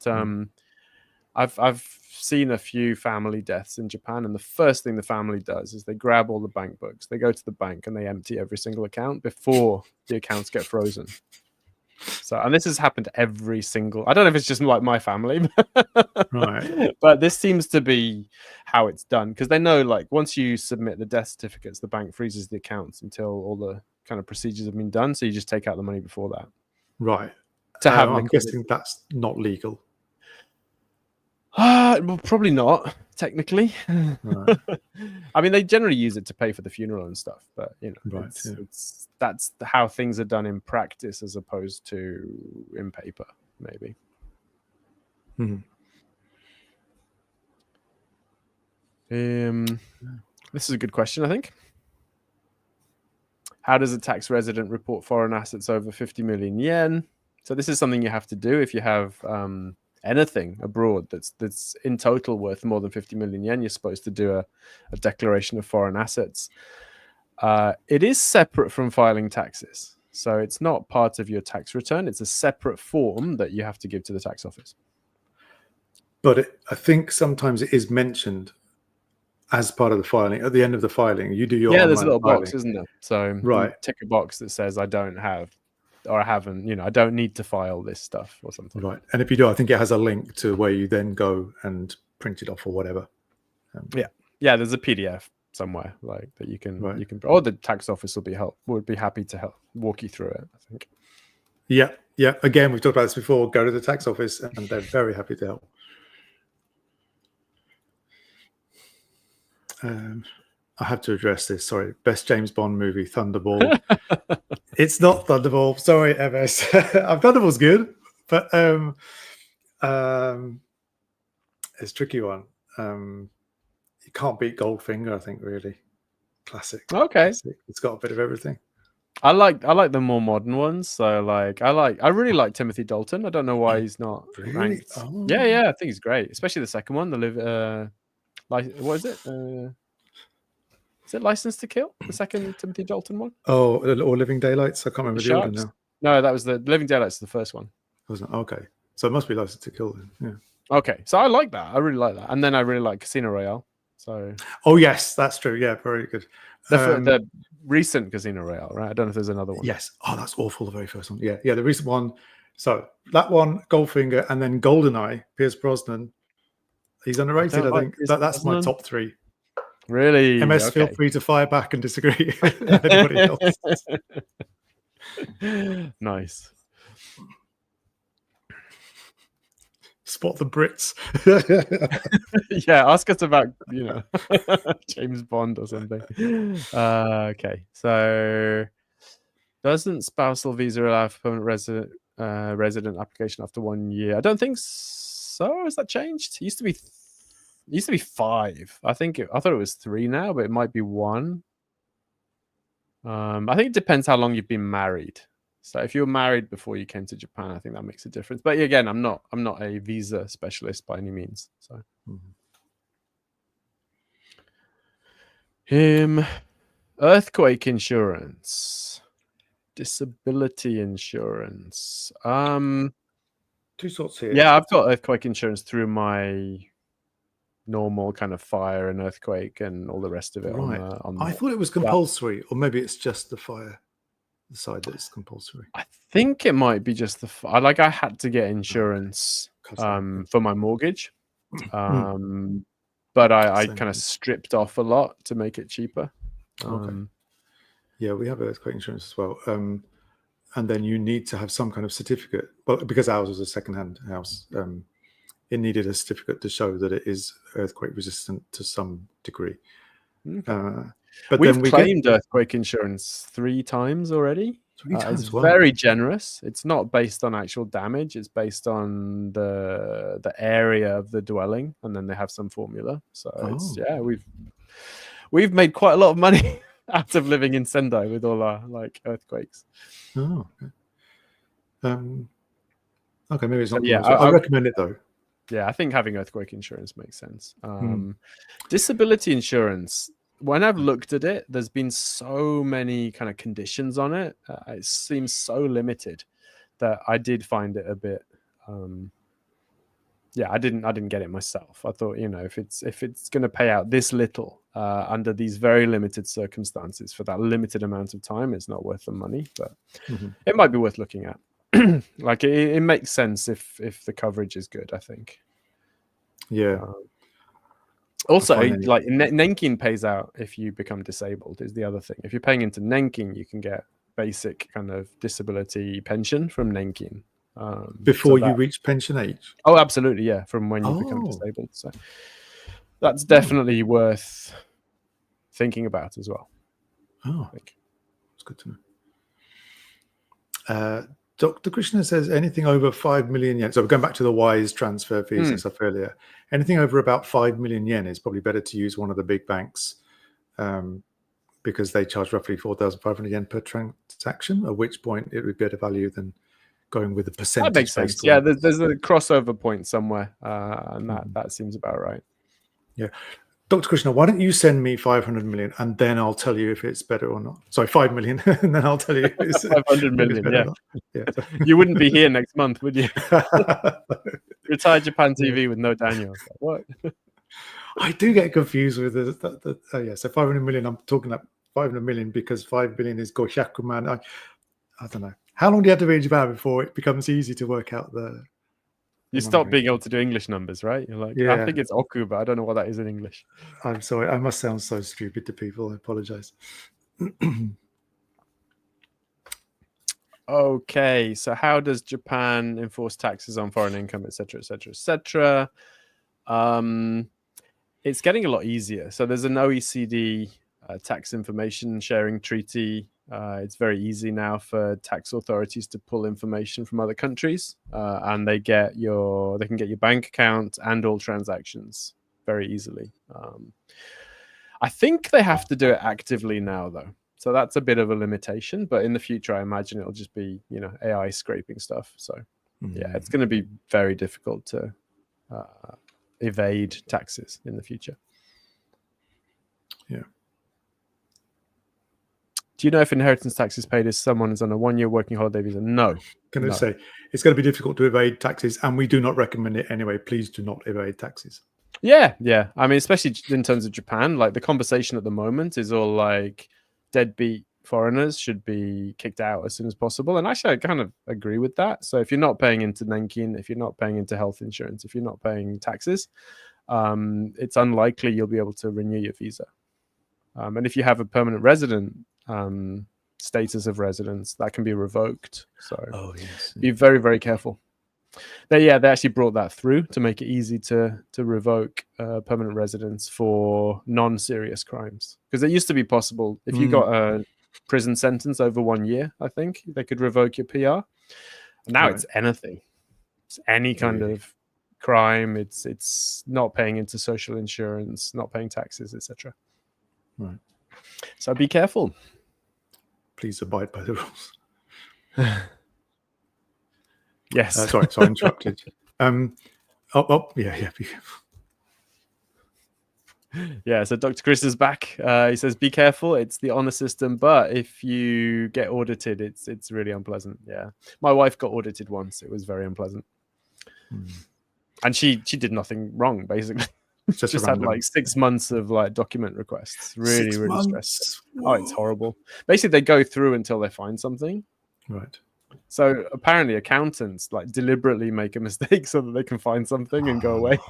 I've seen a few family deaths in Japan, and the first thing the family does is they grab all the bank books, they go to the bank, and they empty every single account before the accounts get frozen. So, and this has happened to every single, I don't know if it's just like my family, right? But this seems to be how it's done, because they know, like, once you submit the death certificates, the bank freezes the accounts until all the kind of procedures have been done. So you just take out the money before that. Right. To have I'm guessing that's not legal. Well, probably not technically. Right. I mean, they generally use it to pay for the funeral and stuff, but that's how things are done in practice as opposed to in paper, maybe. This is a good question, I think. How does a tax resident report foreign assets over 50 million yen? So this is something you have to do if you have anything abroad that's in total worth more than 50 million yen. You're supposed to do a declaration of foreign assets. It is separate from filing taxes. So it's not part of your tax return. It's a separate form that you have to give to the tax office. but I think sometimes it is mentioned as part of the filing. At the end of the filing, you do your there's a online little filing. box, isn't there? So Right. you tick a box that says I don't have, or I haven't, I don't need to file this stuff or something. Right. And if you do, I think it has a link to where you then go and print it off or whatever. Yeah, there's a PDF somewhere like that you can or the tax office would be happy to help walk you through it, I think. Yeah. Again, we've talked about this before. Go to the tax office and they're very happy to help. I have to address this. Sorry. Best James Bond movie, Thunderball. It's not Thunderball. Sorry, MS. Thunderball's good, but it's a tricky one. You can't beat Goldfinger, I think, really. Classic. Okay. Classic. It's got a bit of everything. I like the more modern ones. So I really like Timothy Dalton. I don't know why he's not ranked. Oh. Yeah, I think he's great, especially the second one. What is it? Is it License to Kill? The second Timothy Dalton one? Oh, or Living Daylights. I can't remember the order now. No, that was the Living Daylights. The first one. Wasn't it? Okay, so it must be License to Kill then. Yeah. Okay, so I like that. I really like that, and then I really like Casino Royale. So. Oh yes, that's true. Yeah, very good. The recent Casino Royale, right? I don't know if there's another one. Yes. Oh, that's awful. The very first one. Yeah, the recent one. So that one, Goldfinger, and then GoldenEye, Pierce Brosnan. He's underrated. I think that's my top three. Really? MS, feel free to fire back and disagree. Anybody else? Nice. Spot the Brits. Yeah, ask us about James Bond or something. Okay, so doesn't spousal visa allow for permanent resident application after 1 year? I don't think so. Has that changed? It used to be 5. I thought it was 3 now, but it might be 1. I think it depends how long you've been married. So if you were married before you came to Japan, I think that makes a difference. But again, I'm not a visa specialist by any means. So earthquake insurance, disability insurance. 2 sorts here. Yeah, I've got earthquake insurance through my normal kind of fire and earthquake and all the rest of it. Right. I thought it was compulsory, or maybe it's just the fire. The side that's compulsory. I think it might be just I had to get insurance for my mortgage, but I kind of stripped off a lot to make it cheaper. Okay. Yeah, we have earthquake insurance as well, and then you need to have some kind of certificate. But because ours was a second-hand house, it needed a certificate to show that it is earthquake resistant to some degree. Okay. But we've claimed earthquake insurance 3 times already. 3 times, it's very generous. It's not based on actual damage. It's based on the area of the dwelling, and then they have some formula. So we've made quite a lot of money out of living in Sendai with all our earthquakes. Oh, okay. Okay, maybe it's not. Yeah, I recommend it though. Yeah, I think having earthquake insurance makes sense. Disability insurance. When I've looked at it, there's been so many kind of conditions on it. It seems so limited that I did find it a bit. I didn't get it myself. I thought, if it's going to pay out this little under these very limited circumstances for that limited amount of time, it's not worth the money. But it might be worth looking at. It makes sense if the coverage is good, I think. Yeah. Also, Nenkin pays out if you become disabled is the other thing. If you're paying into Nenkin, you can get basic kind of disability pension from Nenkin. Before you reach pension age? Oh, absolutely, yeah, from when you become disabled. So that's definitely worth thinking about as well. Oh, that's good to know. Dr. Krishna says anything over 5 million yen. So we're going back to the wise transfer fees and stuff earlier. Anything over about 5 million yen is probably better to use one of the big banks because they charge roughly 4,500 yen per transaction, at which point it would be better value than going with the percentage. That makes sense. Yeah, there's a crossover point somewhere, and that seems about right. Yeah. Dr. Krishna, why don't you send me 500 million and then I'll tell you if it's better or not. Sorry, 5 million, and then I'll tell you if it's, 500 million, better yeah. or not. Yeah. You wouldn't be here next month, would you? Retire Japan TV with no Daniel. What? I do get confused with the so 500 million. I'm talking about 500 million because 5 billion is Goshakuman. I don't know. How long do you have to be in Japan before it becomes easy to work out the You stop being able to do English numbers, right? You're like, I think it's oku, but I don't know what that is in English. I'm sorry. I must sound so stupid to people. I apologize. Okay, so how does Japan enforce taxes on foreign income, etc., etc., etc.? It's getting a lot easier. So there's an OECD tax information sharing treaty. It's very easy now for tax authorities to pull information from other countries, and they can get your bank account and all transactions very easily. I think they have to do it actively now, though. So that's a bit of a limitation, but in the future, I imagine it'll just be, AI scraping stuff. So yeah, it's going to be very difficult to evade taxes in the future. Yeah. Do you know if inheritance tax is paid if someone is on a 1-year working holiday visa? No. Can I say it's going to be difficult to evade taxes, and we do not recommend it anyway. Please do not evade taxes. Yeah. I mean, especially in terms of Japan, like the conversation at the moment is all like deadbeat foreigners should be kicked out as soon as possible. And actually, I kind of agree with that. So if you're not paying into Nenkin, if you're not paying into health insurance, if you're not paying taxes, it's unlikely you'll be able to renew your visa. And if you have a permanent resident status of residence, that can be revoked. So be very, very careful. They actually brought that through to make it easy to revoke permanent residence for non-serious crimes, because it used to be possible if you got a prison sentence over 1 year, I think they could revoke your PR. Now it's anything. It's any kind of crime. It's not paying into social insurance, not paying taxes, etc. Right. So be careful. Please abide by the rules. Yes. Sorry, I interrupted. Be careful. Yeah, so Dr. Chris is back. He says, be careful. It's the honor system, but if you get audited, it's really unpleasant. Yeah. My wife got audited once. It was very unpleasant. And she did nothing wrong, basically. Just had like 6 months of like document requests. Really, really stressful. Oh, it's horrible. Basically, they go through until they find something. Right. So apparently accountants like deliberately make a mistake so that they can find something and go away.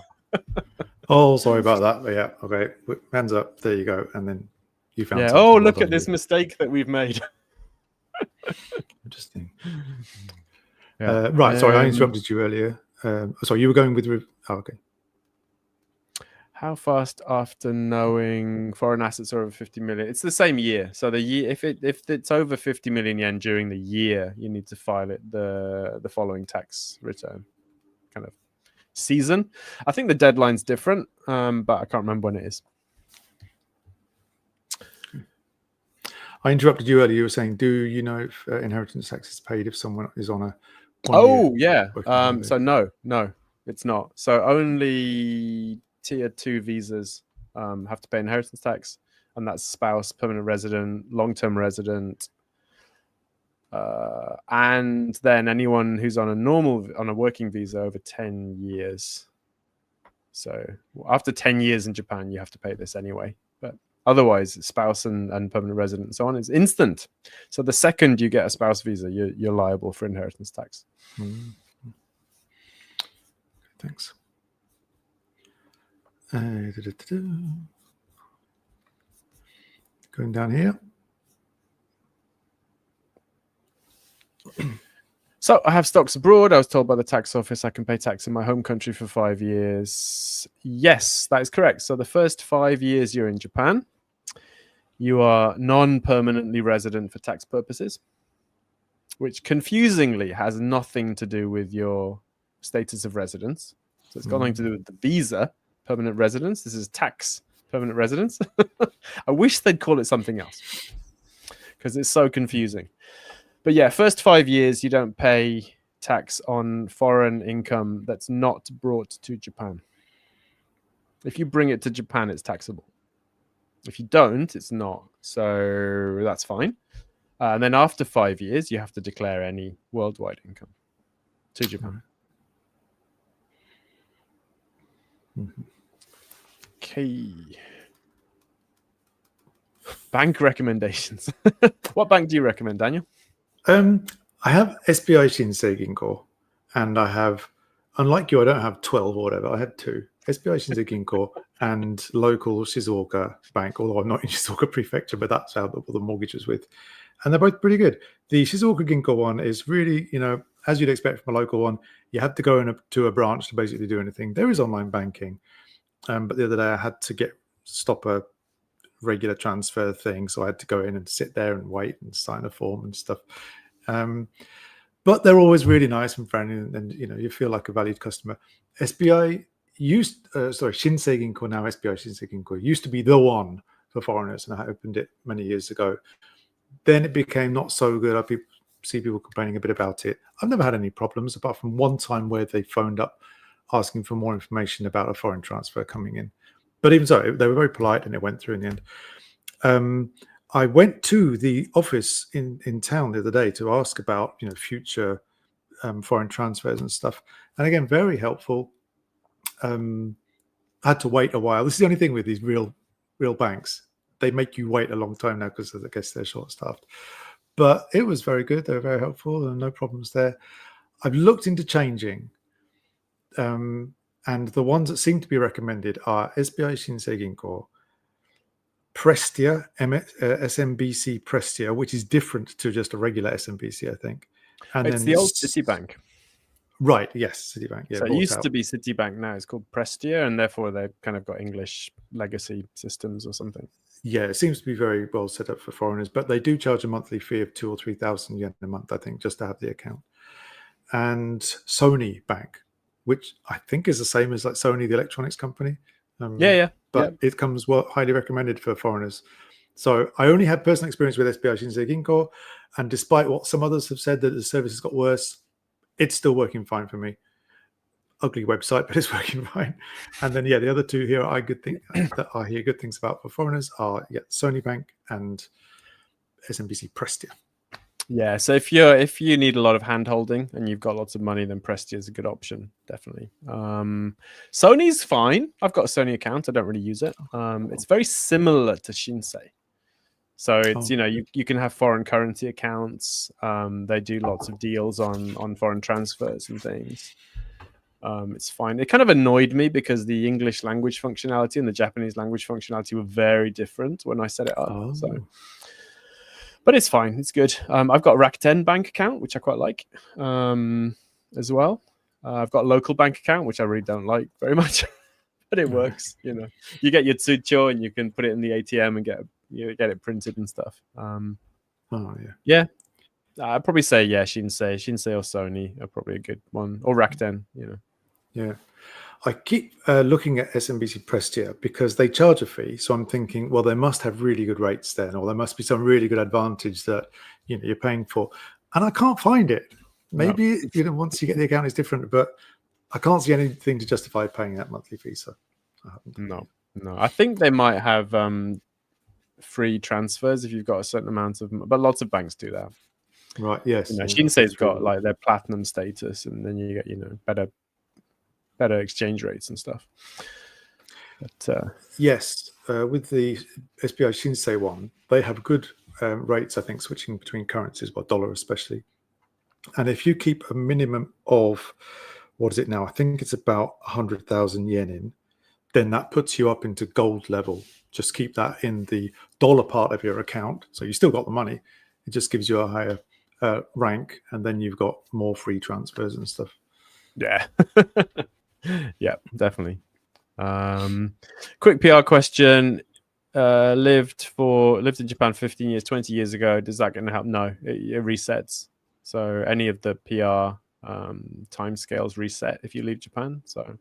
Oh, sorry about that. But yeah, okay. Hands up. There you go. And then you found something. Oh, look at this mistake that we've made. Interesting. Right. Sorry, I interrupted you earlier. Sorry, you were going with... okay. How fast after knowing foreign assets are over 50 million? It's the same year. So the year, if it's over 50 million yen during the year, you need to file it the following tax return kind of season. I think the deadline's different, but I can't remember when it is. I interrupted you earlier. You were saying, do you know if inheritance tax is paid if someone is on a... So no, it's not. So only tier 2 visas have to pay inheritance tax, and that's spouse, permanent resident, long-term resident, and then anyone who's on a working visa over 10 years. So after 10 years in Japan, you have to pay this anyway. But otherwise, spouse and permanent resident and so on is instant. So the second you get a spouse visa, you're liable for inheritance tax. Thanks. Going down here. So I have stocks abroad. I was told by the tax office I can pay tax in my home country for 5 years. Yes, that is correct. So the first 5 years you're in Japan, you are non-permanently resident for tax purposes, which confusingly has nothing to do with your status of residence. So it's got nothing to do with the visa, permanent residence. This is tax permanent residence. I wish they'd call it something else because it's so confusing. But yeah, first 5 years, you don't pay tax on foreign income that's not brought to Japan. If you bring it to Japan, it's taxable. If you don't, it's not. So that's fine. And then after 5 years, you have to declare any worldwide income to Japan. Mm-hmm. Okay. Bank recommendations. What bank do you recommend, Daniel? I have SBI Shinsei Ginko, and I have, unlike you, I don't have 12 or whatever. I have 2. SBI Shinsei Ginko and local Shizuoka Bank, although I'm not in Shizuoka Prefecture, but that's how the mortgage was with. And they're both pretty good. The Shizuoka Ginko one is really, as you'd expect from a local one, you have to go to a branch to basically do anything. There is online banking, but the other day I had to stop a regular transfer thing, so I had to go in and sit there and wait and sign a form and stuff. But they're always really nice and friendly, and you feel like a valued customer. SBI Shinsei Ginko, now SBI Shinsei Ginko, used to be the one for foreigners, and I opened it many years ago. Then it became not so good. I see people complaining a bit about it. I've never had any problems, apart from one time where they phoned up asking for more information about a foreign transfer coming in. But even so, they were very polite, and it went through in the end. I went to the office in town the other day to ask about future foreign transfers and stuff. And again, very helpful. I had to wait a while. This is the only thing with these real banks. They make you wait a long time now because I guess they're short-staffed. But it was very good. They were very helpful, and no problems there. I've looked into changing. And the ones that seem to be recommended are SBI Shinsei Ginko, Prestia, SMBC Prestia, which is different to just a regular SMBC, I think. And it's then the old Citibank. Right, yes, Citibank. Yeah, so it used to be Citibank, now it's called Prestia, and therefore they've kind of got English legacy systems or something. Yeah, it seems to be very well set up for foreigners, but they do charge a monthly fee of 2,000 or 3,000 yen a month, I think, just to have the account. And Sony Bank, which I think is the same as like Sony, the electronics company. But it comes highly recommended for foreigners. So I only had personal experience with SBI Shinsei Ginko, and despite what some others have said that the service has got worse, it's still working fine for me. Ugly website, but it's working fine. And then the other 2 here that I hear good things about for foreigners are Sony Bank and SMBC Prestia. Yeah, so if you need a lot of hand holding and you've got lots of money, then Prestia is a good option, definitely. Sony's fine. I've got a Sony account. I don't really use it. It's very similar to Shinsei. So it's you can have foreign currency accounts. They do lots of deals on foreign transfers and things. It's fine. It kind of annoyed me because the English language functionality and the Japanese language functionality were very different when I set it up. But it's fine. It's good. I've got a Rakuten bank account, which I quite like as well. I've got a local bank account, which I really don't like very much, but it works. You get your tsucho and you can put it in the ATM and get it printed and stuff. Yeah. I'd probably say Shinsei or Sony are probably a good one, or Rakuten. Yeah. I keep looking at SMBC Prestia because they charge a fee. So I'm thinking, well, they must have really good rates then, or there must be some really good advantage that you're paying for. And I can't find it. Maybe once you get the account, it's different, but I can't see anything to justify paying that monthly fee. So I haven't. No. I think they might have free transfers if you've got a certain amount of, but lots of banks do that. Right. Yes. Shinsei's got like their platinum status, and then you get better exchange rates and stuff. But yes, with the SBI Shinsei one, they have good rates, I think, switching between currencies, dollar especially. And if you keep a minimum of, what is it now? I think it's about 100,000 yen in, then that puts you up into gold level. Just keep that in the dollar part of your account. So you still got the money. It just gives you a higher rank, and then you've got more free transfers and stuff. Yeah. Yeah, definitely. Quick PR question. Lived in Japan 15 years, 20 years ago. Does that going to help? No, it resets. So any of the PR timescales reset if you leave Japan. So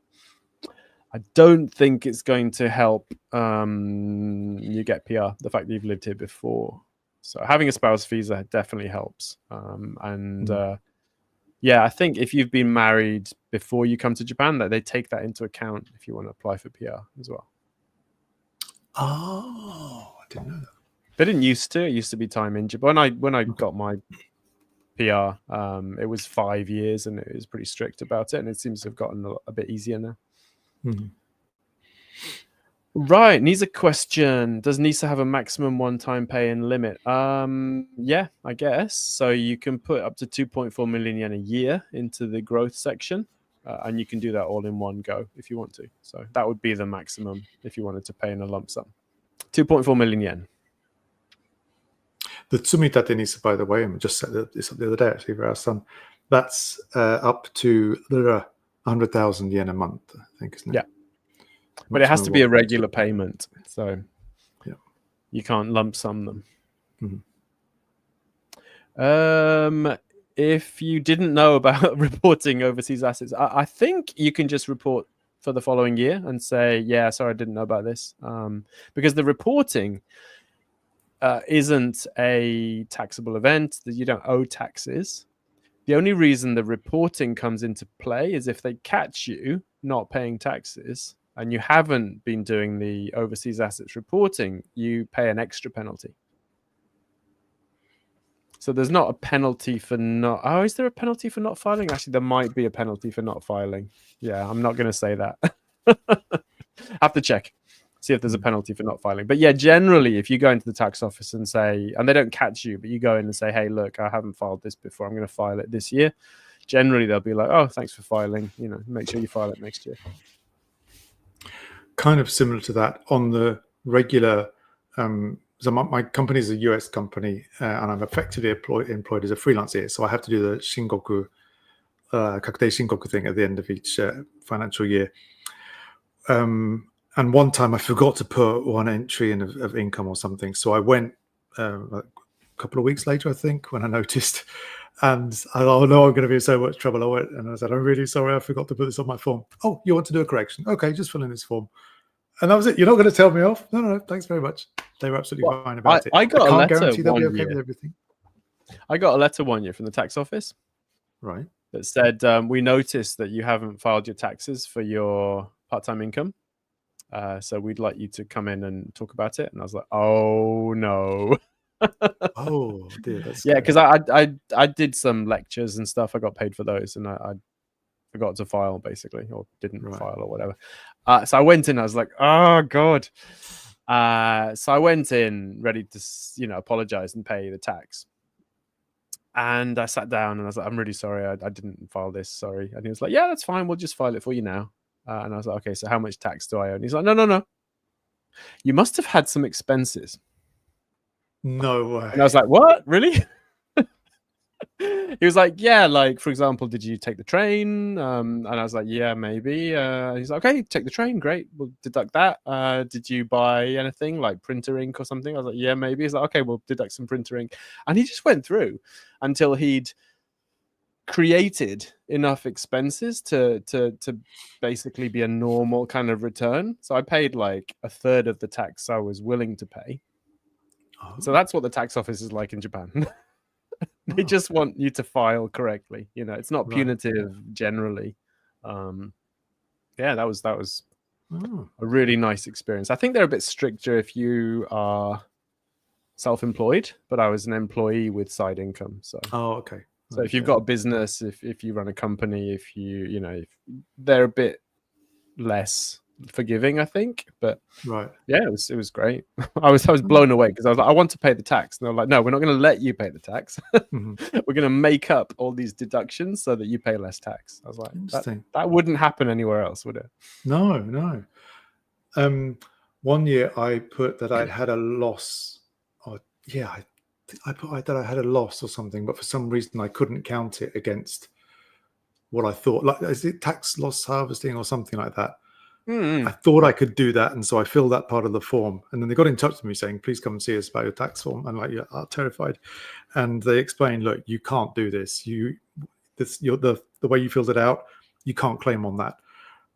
I don't think it's going to help you get PR, the fact that you've lived here before. So having a spouse visa definitely helps. Yeah, I think if you've been married before you come to Japan, that they take that into account if you want to apply for PR as well. Oh, I didn't know that. They didn't used to. It used to be time in Japan. When I got my PR, it was 5 years, and it was pretty strict about it. And it seems to have gotten a bit easier now. Mm-hmm. Right, Nisa question. Does NISA have a maximum one-time pay-in limit? Yeah, I guess. So you can put up to 2.4 million yen a year into the growth section, and you can do that all in one go if you want to. So that would be the maximum if you wanted to pay in a lump sum. 2.4 million yen. The Tsumitate NISA, by the way, I just said this the other day actually for our son, that's up to 100,000 yen a month, I think, isn't it? Yeah. But it has to be a regular payment, so yeah, you can't lump sum them. Mm-hmm. If you didn't know about reporting overseas assets, I think you can just report for the following year and say, yeah, sorry, I didn't know about this. Because the reporting isn't a taxable event, that you don't owe taxes. The only reason the reporting comes into play is if they catch you not paying taxes and you haven't been doing the overseas assets reporting, you pay an extra penalty. So there's not a penalty for not... Oh, is there a penalty for not filing? Actually, there might be a penalty for not filing. Yeah, I'm not going to say that. I have to check, see if there's a penalty for not filing. But yeah, generally, if you go into the tax office and say, and they don't catch you, but you go in and say, hey, look, I haven't filed this before. I'm going to file it this year. Generally, they'll be like, oh, thanks for filing. You know, make sure you file it next year. Kind of similar to that on the regular. So my company is a US company, and I'm effectively employed as a freelancer. So I have to do the shinkoku, kakutei shinkoku thing at the end of each financial year. And one time I forgot to put one entry in of income or something. So I went a couple of weeks later, I think, when I noticed. And I thought, oh no, I'm going to be in so much trouble. I went and I said, I'm really sorry, I forgot to put this on my form. Oh, you want to do a correction? Okay, just fill in this form. And that was it. You're not going to tell me off? No, thanks very much. They were absolutely fine about it. I got a letter guarantee they'll be one okay year. with everything. I got a letter one year from the tax office. Right. That said, we noticed that you haven't filed your taxes for your part-time income. So we'd like you to come in and talk about it. And I was like, oh no. Oh dear, that's yeah, because I did some lectures and stuff. I got paid for those, and I forgot to file basically, or didn't file or whatever. So I went in. I was like, oh god. So I went in ready to apologize and pay the tax. And I sat down and I was like, I'm really sorry, I didn't file this. Sorry. And he was like, yeah, that's fine. We'll just file it for you now. And I was like, okay, so how much tax do I owe? And he's like, no. You must have had some expenses. No way. And I was like, what? Really? He was like, yeah, like, for example, did you take the train? And I was like, yeah, maybe. He's like, okay, take the train. Great. We'll deduct that. Did you buy anything like printer ink or something? I was like, yeah, maybe. He's like, okay, we'll deduct some printer ink. And he just went through until he'd created enough expenses to basically be a normal kind of return. So I paid like a third of the tax I was willing to pay. Oh. So that's what the tax office is like in Japan. They just want you to file correctly. It's not punitive generally. Yeah, that was a really nice experience. I think they're a bit stricter if you are self-employed, but I was an employee with side income. So okay. So if you've got a business, if you run a company, if they're a bit less forgiving, I think. But yeah, it was great. I was blown away because I was like, I want to pay the tax, and they're like, no, we're not going to let you pay the tax. We're going to make up all these deductions so that you pay less tax. I was like, that wouldn't happen anywhere else, would it? No. One year I put that I'd had a loss. I put that I had a loss or something, but for some reason I couldn't count it against what I thought. Like, is it tax loss harvesting or something like that? I thought I could do that, and so I filled that part of the form. And then they got in touch with me saying, "Please come and see us about your tax form." And like, I'm terrified. And they explained, "Look, you can't do this. The way you filled it out, you can't claim on that."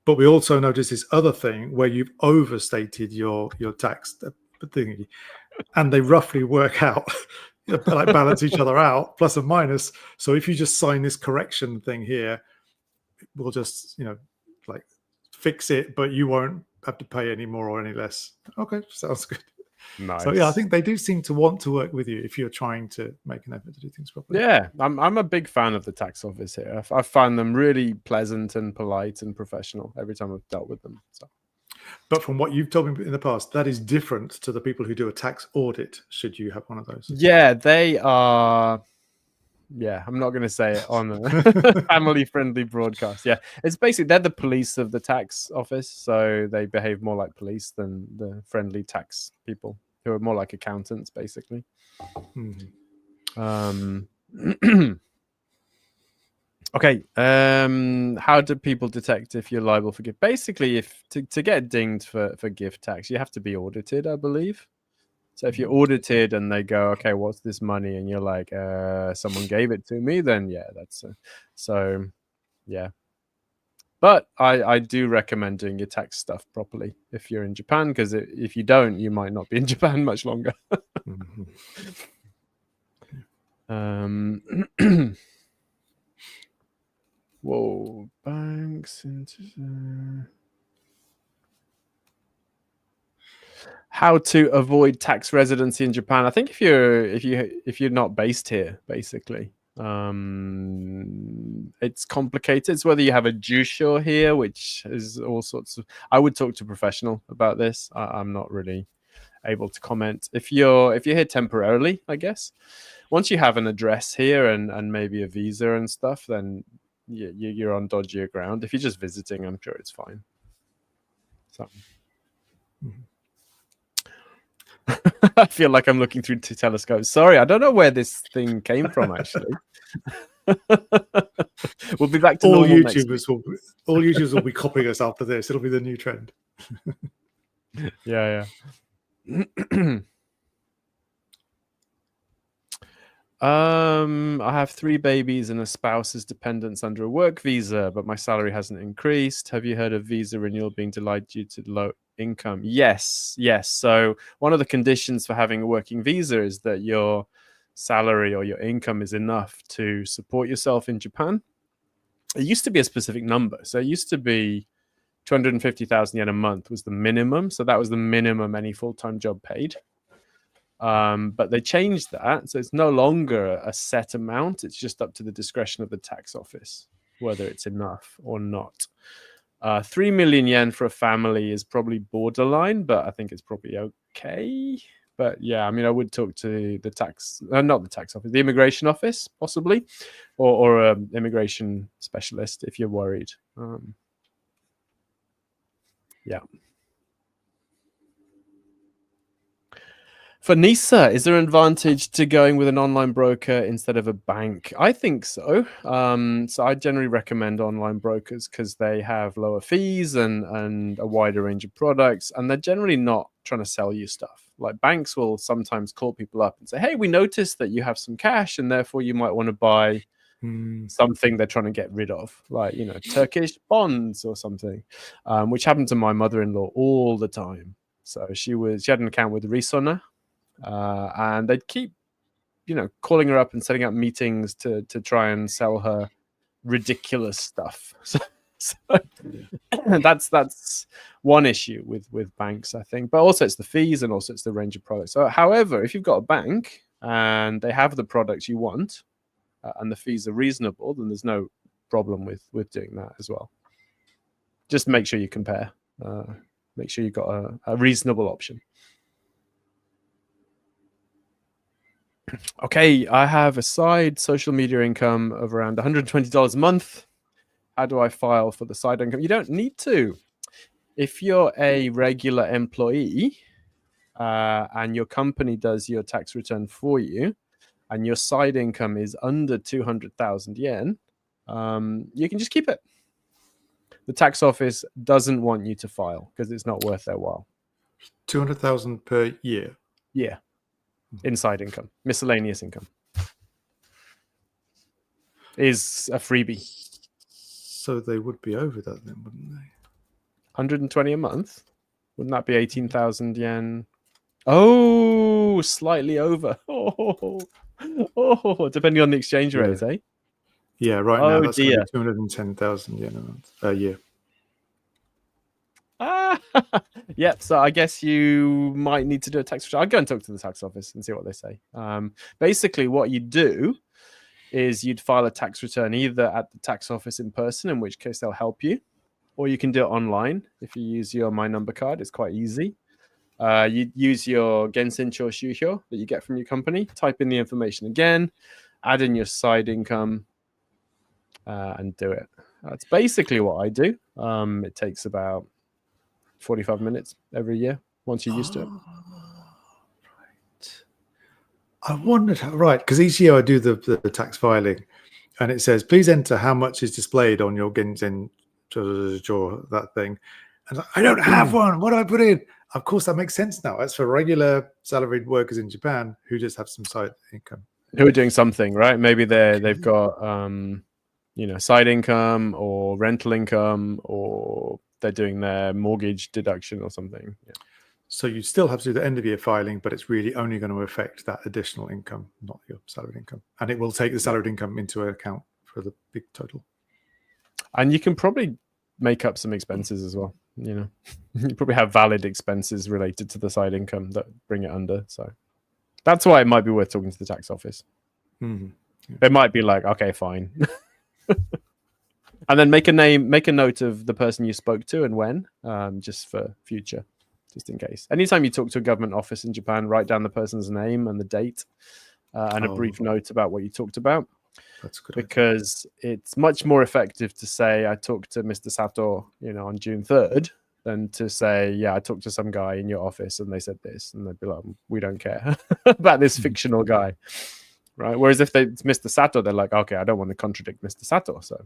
But we also noticed this other thing where you've overstated your tax thingy, and they roughly work out like balance each other out, plus and minus. So if you just sign this correction thing here, we'll just, like fix it, but you won't have to pay any more or any less. Okay, sounds good. Nice. So yeah, I think they do seem to want to work with you if you're trying to make an effort to do things properly. Yeah, I'm a big fan of the tax office here. I find them really pleasant and polite and professional every time I've dealt with them. So. But from what you've told me in the past, that is different to the people who do a tax audit, should you have one of those. Yeah, they are. Yeah, I'm not going to say it on a family-friendly broadcast. Yeah, it's basically they're the police of the tax office, so they behave more like police than the friendly tax people, who are more like accountants, basically. Okay. How do people detect if you're liable for gift? Basically, if to get dinged for gift tax, you have to be audited, I believe. So if you're audited and they go, okay, what's this money? And you're like, someone gave it to me, then yeah, that's so yeah. But I do recommend doing your tax stuff properly if you're in Japan, because if you don't, you might not be in Japan much longer. Whoa, banks into how to avoid tax residency in Japan. I think if you're not based here, basically, it's complicated. It's whether you have a jusho here, which is all sorts of. I would talk to a professional about this. I'm not really able to comment. If you're here temporarily, I guess, once you have an address here and maybe a visa and stuff, then you're on dodgier ground. If you're just visiting, I'm sure it's fine. So. I feel like I'm looking through two telescopes. Sorry, I don't know where this thing came from, actually. We'll be back to all normal YouTubers will be copying us after this. It'll be the new trend. Yeah. I have 3 babies and a spouse's dependents under a work visa, but my salary hasn't increased. Have you heard of visa renewal being delayed due to low income? Yes. So one of the conditions for having a working visa is that your salary or your income is enough to support yourself in Japan. It used to be a specific number. So it used to be 250,000 yen a month was the minimum. So that was the minimum any full-time job paid. But they changed that, so it's no longer a set amount. It's just up to the discretion of the tax office whether it's enough or not. 3 million yen for a family is probably borderline, but I think it's probably okay. But yeah, I mean, I would talk to the tax, not the tax office, the immigration office, possibly, or an immigration specialist if you're worried. Yeah. For NISA, is there an advantage to going with an online broker instead of a bank? I think so. So I generally recommend online brokers because they have lower fees and a wider range of products, and they're generally not trying to sell you stuff. Like banks will sometimes call people up and say, hey, we noticed that you have some cash and therefore you might want to buy something they're trying to get rid of, like, Turkish bonds or something, which happened to my mother-in-law all the time. So she had an account with Risona. And they'd keep, calling her up and setting up meetings to try and sell her ridiculous stuff. So that's one issue with banks, I think. But also it's the fees and also it's the range of products. So, however, if you've got a bank and they have the products you want and the fees are reasonable, then there's no problem with doing that as well. Just make sure you compare. Make sure you've got a reasonable option. Okay, I have a side social media income of around $120 a month. How do I file for the side income? You don't need to. If you're a regular employee and your company does your tax return for you and your side income is under 200,000 yen, you can just keep it. The tax office doesn't want you to file because it's not worth their while. 200,000 per year? Yeah. Inside income, miscellaneous income is a freebie. So they would be over that then, wouldn't they? 120 a month? Wouldn't that be 18,000 yen Oh, slightly over. Depending on the exchange rate, eh? Yeah, right now that's going to Dear. be 210,000 yen a year. Yep. So I guess you might need to do a tax return. I'll go and talk to the tax office and see what they say. Basically, what you do is you'd file a tax return either at the tax office in person, in which case they'll help you, or you can do it online if you use your My Number card. It's quite easy. You use your Gensensho Shuhyo that you get from your company, type in the information again, add in your side income, and do it. That's basically what I do. It takes about 45 minutes every year once you're used to it. Right. I wondered how, right, because each year I do the tax filing, and it says, please enter how much is displayed on your Gensen, that thing. And I don't have one. What do I put in? Of course, that makes sense now. That's for regular salaried workers in Japan who just have some side income. Who are doing something, right? Maybe they've got side income or rental income, or they're doing their mortgage deduction or something. Yeah. So you still have to do the end of year filing, but it's really only going to affect that additional income, not your salaried income. And it will take the salaried income into account for the big total. And you can probably make up some expenses as well. You probably have valid expenses related to the side income that bring it under. So that's why it might be worth talking to the tax office. Mm-hmm. Yeah. They might be like, okay, fine. And then make a note of the person you spoke to and when, just for future, just in case. Anytime you talk to a government office in Japan, write down the person's name and the date, and a brief note about what you talked about. That's good. Because it's much more effective to say I talked to Mr. Sato, on June 3rd, than to say, yeah, I talked to some guy in your office and they said this, and they'd be like, we don't care about this fictional guy, right? Whereas if it's Mr. Sato, they're like, okay, I don't want to contradict Mr. Sato. So,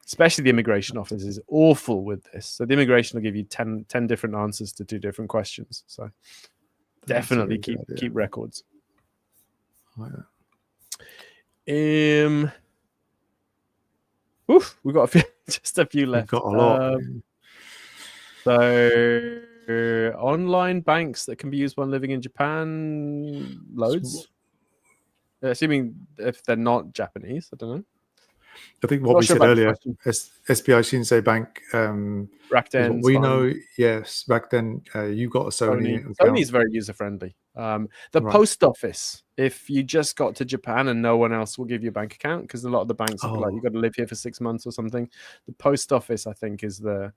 especially the immigration office is awful with this. So the immigration will give you 10 different answers to 2 different questions. So definitely keep records. Oh, yeah. We've got just a few left. We've got a lot. So online banks that can be used when living in Japan, loads. Assuming if they're not Japanese, I don't know. I think what we said earlier, SBI Shinsei Bank, Rakuten, we know. Yes, back then you got a Sony. Sony's very user friendly. The post office, if you just got to Japan and no one else will give you a bank account, because a lot of the banks will be like, you've got to live here for 6 months or something. The post office, I think, is the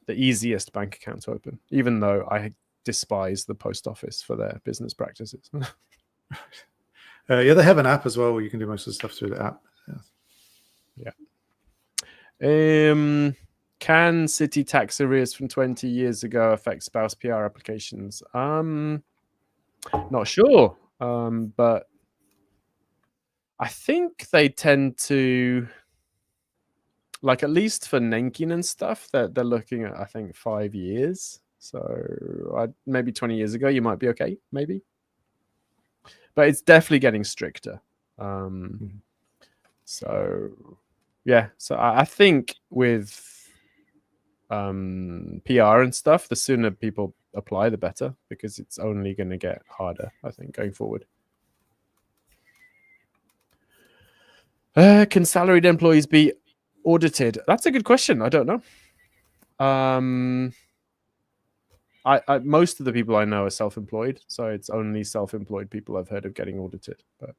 easiest bank account to open, even though I despise the post office for their business practices. Yeah, they have an app as well where you can do most of the stuff through the app. Yeah. Can city tax arrears from 20 years ago affect spouse PR applications? Not sure, but I think they tend to, like, at least for Nenkin and stuff, they're looking at, I think, 5 years. So maybe 20 years ago, you might be okay, maybe. But it's definitely getting stricter. So, yeah. So I think with PR and stuff, the sooner people apply, the better, because it's only going to get harder, I think, going forward. Can salaried employees be audited? That's a good question. I don't know. Most of the people I know are self-employed, so it's only self-employed people I've heard of getting audited, but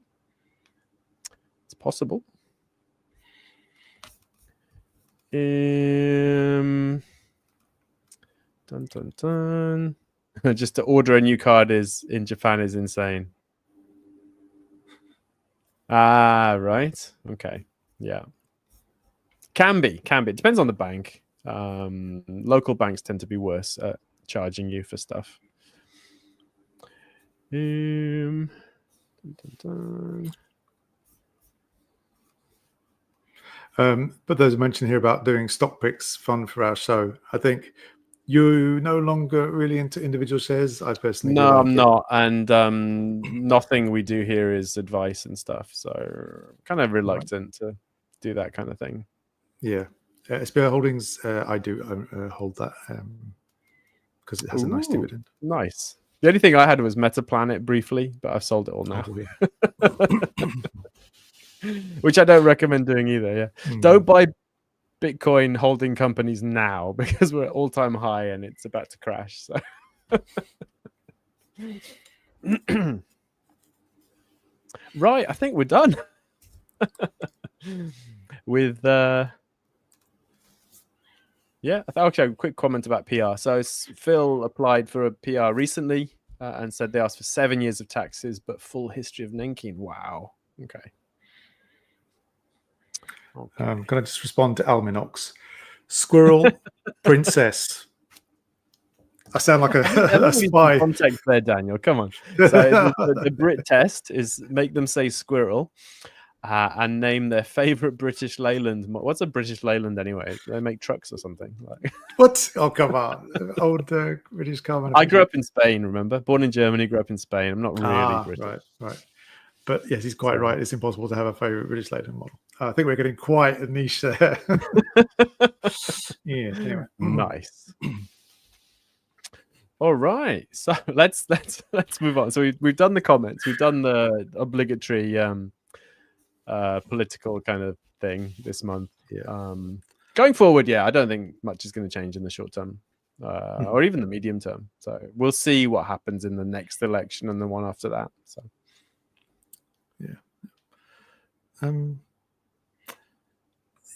it's possible. Dun dun dun. Just to order a new card in Japan is insane. Right. Okay. Yeah. Can be. Depends on the bank. Local banks tend to be worse at charging you for stuff. Dun, dun, dun. But there's a mention here about doing stock picks fun for our show. I think you're no longer really into individual shares. I personally I'm not, and nothing we do here is advice and stuff. So kind of reluctant to do that kind of thing. Yeah, SBI Holdings, I do hold that because it has a nice dividend. Nice. The only thing I had was Metaplanet briefly, but I've sold it all now. Which I don't recommend doing either. Yeah, don't buy Bitcoin holding companies now because we're at all-time high and it's about to crash. So. Right, I think we're done with okay, a quick comment about PR. So Phil applied for a PR recently and said they asked for 7 years of taxes but full history of Nenkin. Wow. Okay. Can I just respond to Alminox? Squirrel Princess. I sound like a spy. Context there, Daniel. Come on. So the Brit test is make them say squirrel and name their favorite British Leyland. What's a British Leyland anyway? They make trucks or something. Like... What? Oh, come on. Old British car manufacturer. I grew up in Spain, remember? Born in Germany, grew up in Spain. I'm not really British. Right. But yes, he's quite right. It's impossible to have a favorite British Leyland model. I think we're getting quite a niche there. Yeah. Anyway. Nice. All right, so let's move on. So we've done the comments, we've done the obligatory political kind of thing this month. Yeah. Going forward, I don't think much is going to change in the short term, or even the medium term. So we'll see what happens in the next election and the one after that. So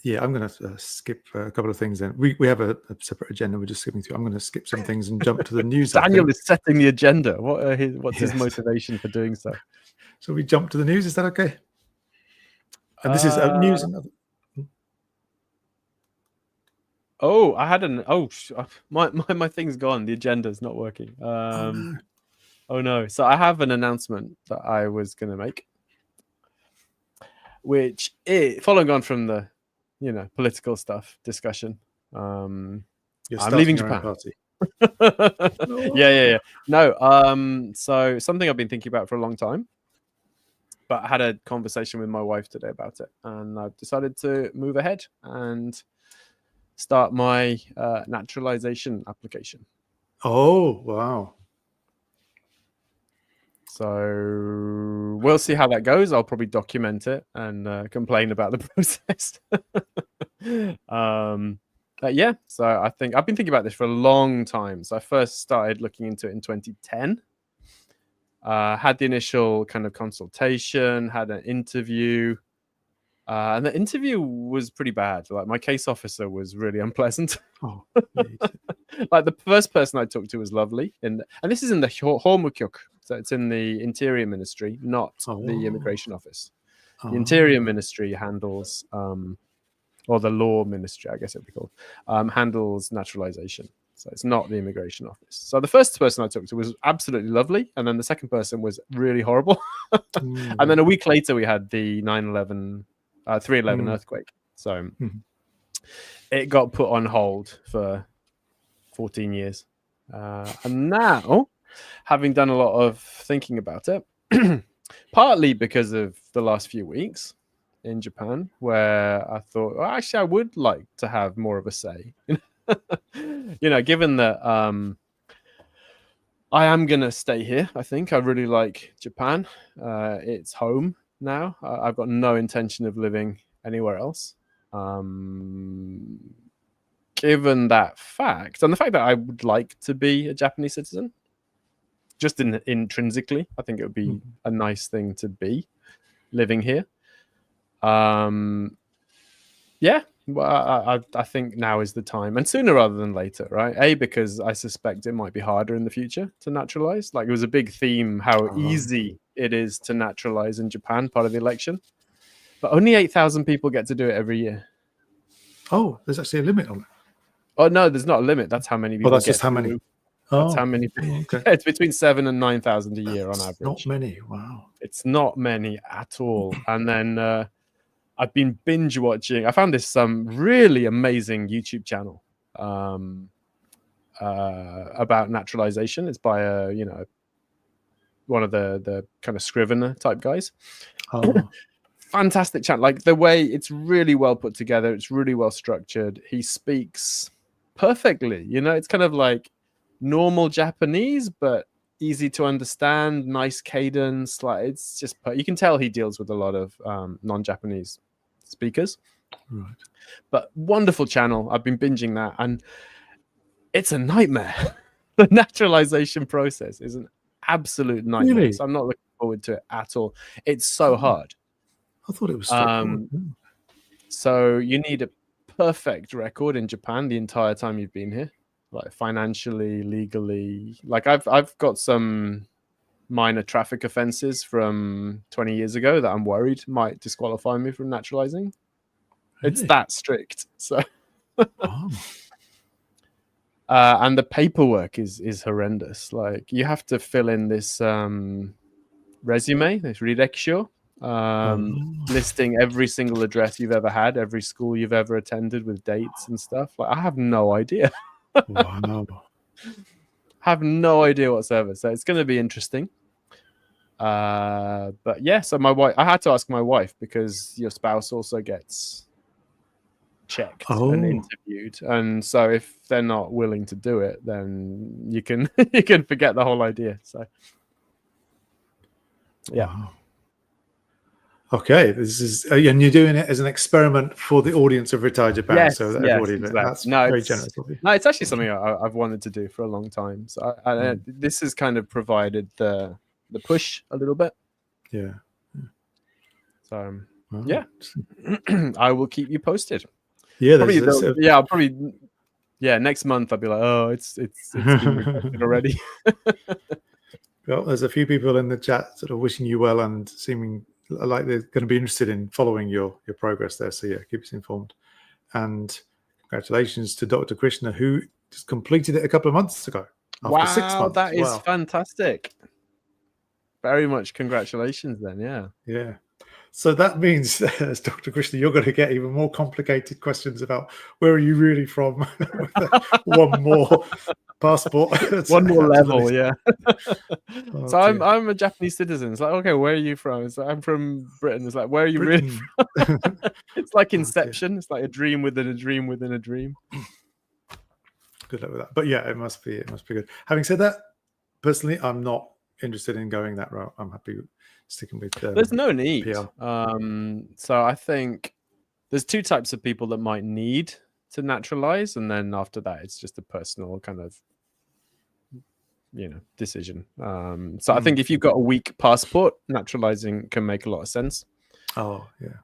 yeah, I'm going to skip a couple of things. Then we have a separate agenda. We're just skipping through. I'm going to skip some things and jump to the news. Daniel is setting the agenda. What's his motivation for doing so? So we jump to the news. Is that okay? And this is news. Oh, I had my thing's gone. The agenda's not working. Oh no! So I have an announcement that I was going to make, which is following on from the political discussion. I'm leaving Japan. Yeah. No. So something I've been thinking about for a long time, but I had a conversation with my wife today about it, and I've decided to move ahead and start my naturalization application. Oh, wow. So we'll see how that goes. I'll probably document it and complain about the process. So I think I've been thinking about this for a long time. So I first started looking into it in 2010. Had the initial kind of consultation, had an interview. And the interview was pretty bad. Like my case officer was really unpleasant. Oh, like the first person I talked to was lovely. And this is in the Homukyok. So it's in the Interior Ministry, not the Immigration Office. The Interior Ministry handles, or the Law Ministry, I guess it would be called, handles naturalization. So it's not the Immigration Office. So the first person I talked to was absolutely lovely. And then the second person was really horrible. And then a week later, we had the 3/11 earthquake. So it got put on hold for 14 years. And now, having done a lot of thinking about it, partly because of the last few weeks in Japan, where I thought, well, actually, I would like to have more of a say. Given that I am going to stay here, I think I really like Japan. It's home now. I've got no intention of living anywhere else. Given that fact, and the fact that I would like to be a Japanese citizen, just intrinsically, I think it would be a nice thing to be living here. Well, I think now is the time, and sooner rather than later, right? Because I suspect it might be harder in the future to naturalize. Like it was a big theme how easy it is to naturalize in Japan, part of the election, but only 8,000 people get to do it every year. Oh, there's actually a limit on it. Oh no, there's not a limit. That's how many people. That's just how many. That's how many. Okay. It's between 7,000 and 9,000 a year on average. Not many. Wow. It's not many at all. And then I've been binge watching. I found this really amazing YouTube channel about naturalization. It's by one of the kind of Scrivener type guys. Fantastic channel. Like the way it's really well put together. It's really well structured. He speaks perfectly. It's kind of like normal Japanese, but easy to understand, nice cadence. Like it's just, you can tell he deals with a lot of non-Japanese speakers. Right. But wonderful channel. I've been binging that, and it's a nightmare. The naturalization process is an absolute nightmare. Really? So I'm not looking forward to it at all. It's so hard. I thought it was straightforward. So you need a perfect record in Japan the entire time you've been here, like financially, legally. Like I've got some minor traffic offenses from 20 years ago that I'm worried might disqualify me from naturalizing. It's that strict. So, and the paperwork is horrendous. Like you have to fill in this resume, this rirexio, listing every single address you've ever had, every school you've ever attended with dates and stuff. Like I have no idea. Wow. Have no idea whatsoever. So it's going to be interesting. But yeah, so my wife, I had to ask my wife because your spouse also gets checked and interviewed, and so if they're not willing to do it, then you can you can forget the whole idea. So yeah. Wow. Okay, this is and you're doing it as an experiment for the audience of Retire Japan. Yes, so that everybody exactly. that's very generous of you. No, it's actually something I've wanted to do for a long time. So this has kind of provided the push a little bit. Yeah. So yeah, I will keep you posted. Yeah, I'll probably next month I'll be like, oh, it's been requested already. Well, there's a few people in the chat sort of wishing you well and seeming like they're going to be interested in following your progress there. So yeah, keep us informed. And congratulations to Dr. Krishna, who just completed it a couple of months ago. After 6 months. That is fantastic. Very much congratulations then. Yeah. So that means, as Dr. Krishna, you're going to get even more complicated questions about where are you really from? One more passport. One more level, yeah. So I'm a Japanese citizen. It's like, okay, where are you from? It's like, I'm from Britain. It's like, where are you really from? It's like Inception. It's like a dream within a dream within a dream. Good luck with that. But yeah, it must be good. Having said that, personally, I'm not interested in going that route. I'm happy sticking with there's no need. PR. So I think there's two types of people that might need to naturalize, and then after that it's just a personal kind of decision. So I think if you've got a weak passport, naturalizing can make a lot of sense. Oh yeah.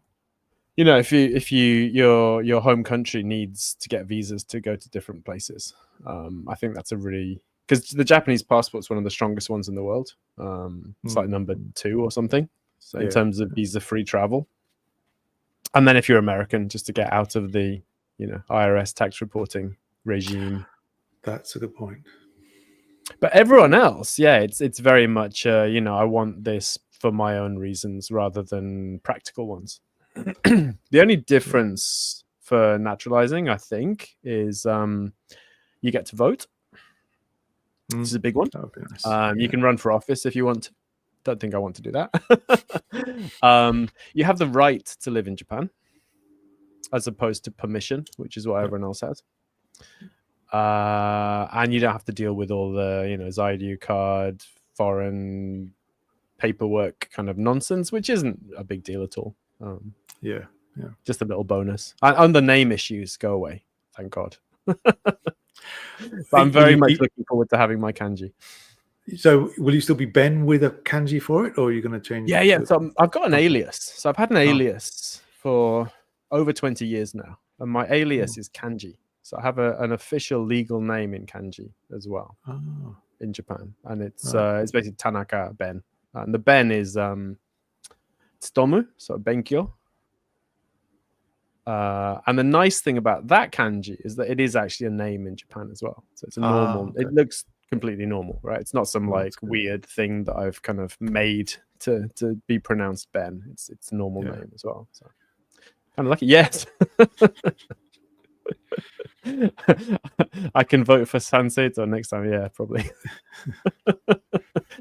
If your home country needs to get visas to go to different places, I think that's because the Japanese passport is one of the strongest ones in the world. It's like number 2 or something. So in terms of visa-free travel. And then if you're American, just to get out of the, IRS tax reporting regime. That's a good point. But everyone else, it's very much, I want this for my own reasons rather than practical ones. The only difference for naturalizing, I think, is you get to vote. This is a big one. That would be nice. You can run for office if you want to. Don't think I want to do that. You have the right to live in Japan as opposed to permission, which is what everyone else has. And you don't have to deal with all the, Zaidu card, foreign paperwork kind of nonsense, which isn't a big deal at all. Yeah. Just a little bonus. And the name issues go away. Thank God. But I'm very much looking forward to having my kanji. So will you still be Ben with a kanji for it, or are you going to change? Yeah. So I've got an alias. So I've had an alias for over 20 years now. And my alias is kanji. So I have an official legal name in kanji as well in Japan. And it's basically Tanaka Ben. And the Ben is tsutomu, so benkyo. And the nice thing about that kanji is that it is actually a name in Japan as well. So it's a normal, it looks completely normal, right? It's not some weird thing that I've kind of made to be pronounced Ben. It's a normal name as well. So kind of lucky. Yes. I can vote for Sanseito next time. Yeah, probably.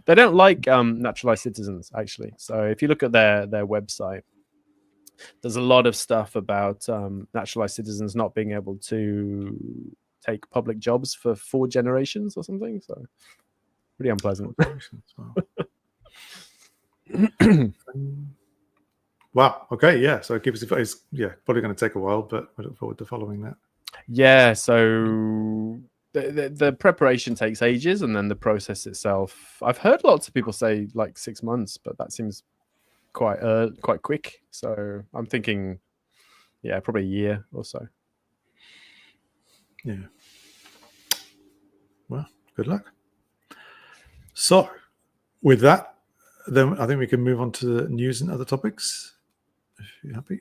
They don't like naturalized citizens, actually. So if you look at their website, there's a lot of stuff about naturalized citizens not being able to take public jobs for 4 generations or something. So pretty unpleasant. Wow. Okay. Yeah. So keep us advised. Yeah, probably going to take a while, but we look forward to following that. Yeah. So the preparation takes ages, and then the process itself, I've heard lots of people say like 6 months, but that seems quite quick. So I'm thinking, yeah, probably a year or so. Yeah. Well, good luck. So with that, then I think we can move on to the news and other topics, if you're happy.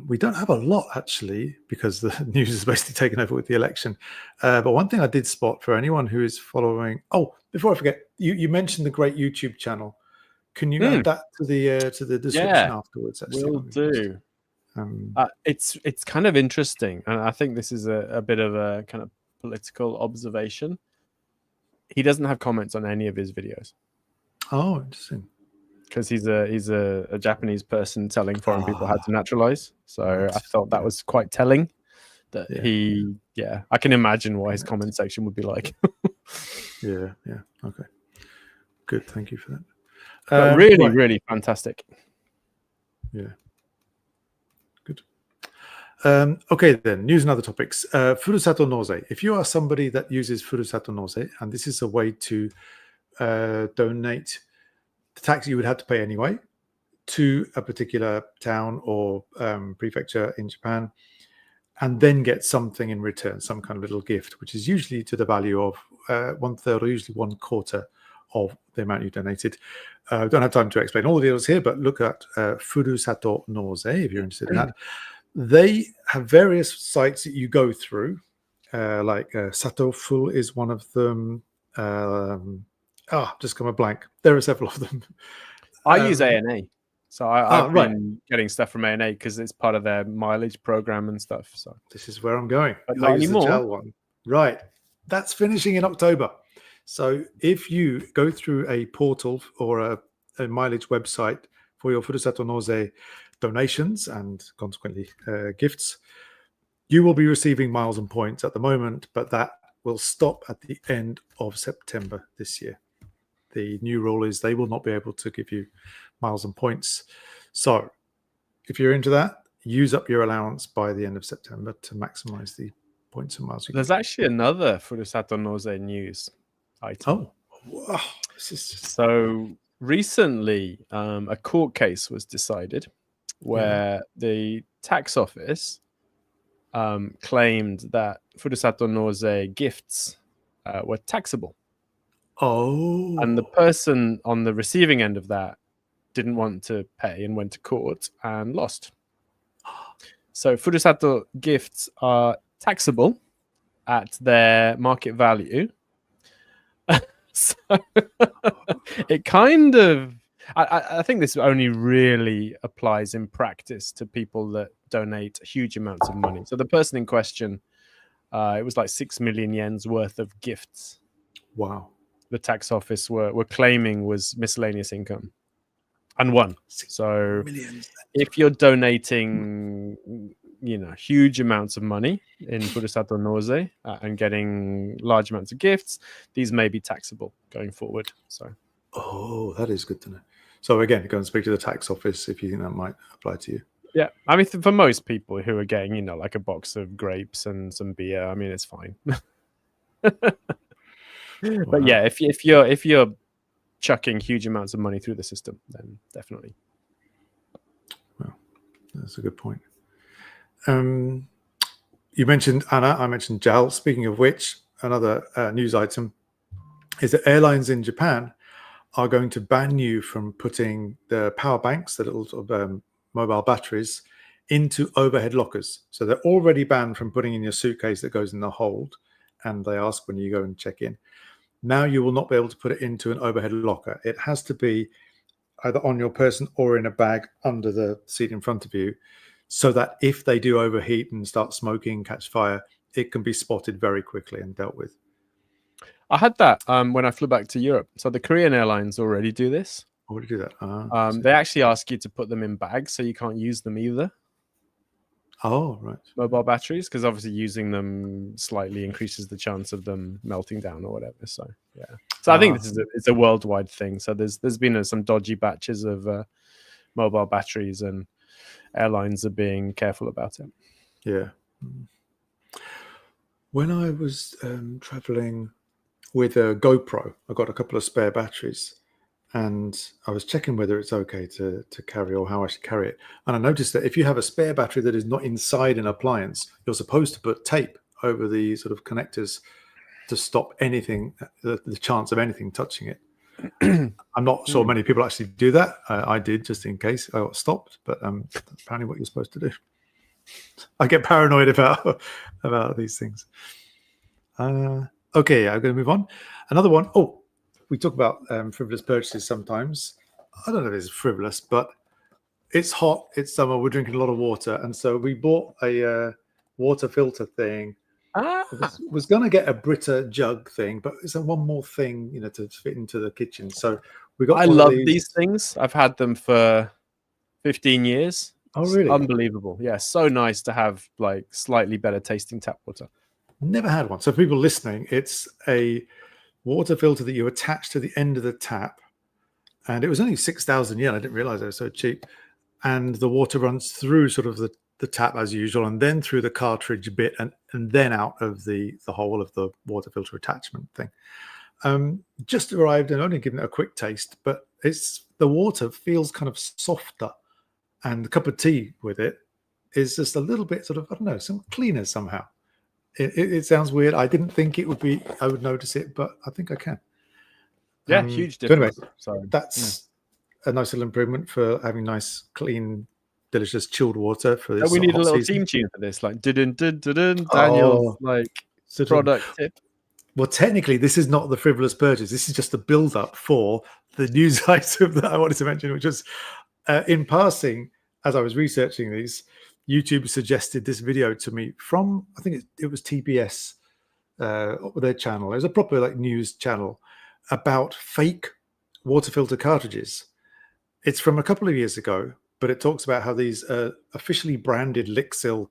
We don't have a lot, actually, because the news is basically taken over with the election. But one thing I did spot for anyone who is following... Oh, before I forget, you mentioned the great YouTube channel. Can you add that to the description afterwards? Actually, will do. It's kind of interesting, and I think this is a bit of a kind of political observation. He doesn't have comments on any of his videos. Oh, interesting. Because he's a Japanese person telling foreign people how to naturalize. So I thought that was quite telling. That I can imagine what his comment section would be like. Yeah. Okay. Good. Thank you for that. But really fantastic. Yeah. Good. Okay, then news and other topics. Furusato Nozei. If you are somebody that uses Furusato Nozei, and this is a way to donate the tax you would have to pay anyway to a particular town or prefecture in Japan, and then get something in return, some kind of little gift, which is usually to the value of 1/3 or usually 1/4 of the amount you donated. I don't have time to explain all the deals here, but look at Furusato Nozei if you're interested in that. They have various sites that you go through, like Satoful is one of them. Just come a blank. There are several of them. I use ANA. So I've been getting stuff from ANA because it's part of their mileage program and stuff. So this is where I'm going. But not anymore. The gel one. Right. That's finishing in October. So if you go through a portal or a mileage website for your Furusato Nozei donations and consequently gifts, you will be receiving miles and points at the moment, but that will stop at the end of September this year. The new rule is they will not be able to give you miles and points. So if you're into that, use up your allowance by the end of September to maximize the points and miles. There's actually another Furusato Nozei news item. Wow. This is just... So recently, a court case was decided where the tax office claimed that Furusato Nozei gifts were taxable. Oh. And the person on the receiving end of that didn't want to pay and went to court and lost. So Furusato gifts are taxable at their market value. So it kind of... I think this only really applies in practice to people that donate huge amounts of money. So the person in question, it was like 6 million yen's worth of gifts. Wow. The tax office were claiming was miscellaneous income and won. So if you're donating, huge amounts of money in Furusato Nozei and getting large amounts of gifts, these may be taxable going forward. So, that is good to know. So again, go and speak to the tax office if you think that might apply to you. Yeah, I mean, for most people who are getting, like a box of grapes and some beer, I mean, it's fine. But yeah, if you're chucking huge amounts of money through the system, then definitely. Well, that's a good point. You mentioned Anna, I mentioned JAL. Speaking of which, another news item is that airlines in Japan are going to ban you from putting the power banks, the little sort of, mobile batteries, into overhead lockers. So they're already banned from putting in your suitcase that goes in the hold, and they ask when you go and check in. Now you will not be able to put it into an overhead locker. It has to be either on your person or in a bag under the seat in front of you, so that if they do overheat and start smoking, catch fire, it can be spotted very quickly and dealt with. I had that when I flew back to Europe. So the Korean airlines already do this. Already do that? They actually ask you to put them in bags, so you can't use them either. Oh, right. Mobile batteries, because obviously using them slightly increases the chance of them melting down or whatever. So yeah, so I think this is it's a worldwide thing. So there's been some dodgy batches of mobile batteries, and airlines are being careful about it. Yeah. When I was traveling with a GoPro, I got a couple of spare batteries, and I was checking whether it's okay to carry or how I should carry it. And I noticed that if you have a spare battery that is not inside an appliance, you're supposed to put tape over the sort of connectors to stop anything, the chance of anything touching it. I'm not sure many people actually do that. I did, just in case I got stopped, but that's apparently what you're supposed to do. I get paranoid about these things. Okay, I'm going to move on. Another one. Oh, we talk about frivolous purchases sometimes. I don't know if it's frivolous, but it's hot. It's summer. We're drinking a lot of water, and so we bought a water filter thing. Was going to get a Brita jug thing, but it's one more thing, to fit into the kitchen. So we got. I love these things. I've had them for 15 years. Oh, really? It's unbelievable. Yeah, so nice to have like slightly better tasting tap water. Never had one. So people listening, it's a water filter that you attach to the end of the tap, and it was only 6,000 yen. I didn't realize it was so cheap. And the water runs through sort of the tap as usual, and then through the cartridge bit, and then out of the whole of the water filter attachment thing. Just arrived and only given it a quick taste, but the water feels kind of softer, and the cup of tea with it is just a little bit sort of, I don't know, some cleaner somehow. It sounds weird. I didn't think I would notice it, but I think I can. Yeah, huge difference. So anyway, that's a nice little improvement for having nice, clean, delicious chilled water for this. We need a little team tune for this, like Daniel's product tip. Well, technically, this is not the frivolous purchase. This is just the build-up for the news item that I wanted to mention, which was in passing, as I was researching these, YouTube suggested this video to me from, I think it was TBS, their channel. It was a proper news channel about fake water filter cartridges. It's from a couple of years ago, but it talks about how these officially branded Lixil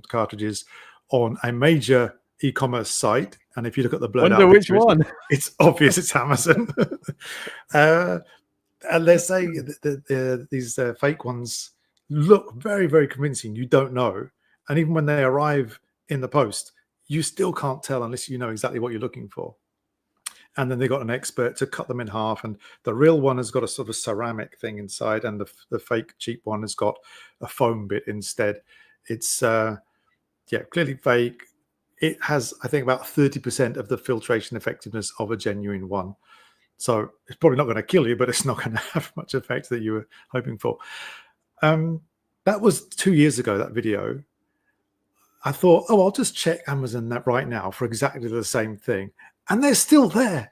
cartridges on a major e-commerce site. And if you look at the blurred out which pictures, one? It's obvious it's Amazon. And they're saying that these fake ones look very, very convincing. You don't know. And even when they arrive in the post, you still can't tell unless you know exactly what you're looking for. And then they got an expert to cut them in half. And the real one has got a sort of ceramic thing inside, and the fake cheap one has got a foam bit instead. It's, clearly fake. It has, I think, about 30% of the filtration effectiveness of a genuine one. So it's probably not going to kill you, but it's not going to have much effect that you were hoping for. That was 2 years ago, that video. I thought, I'll just check Amazon right now for exactly the same thing. And they're still there.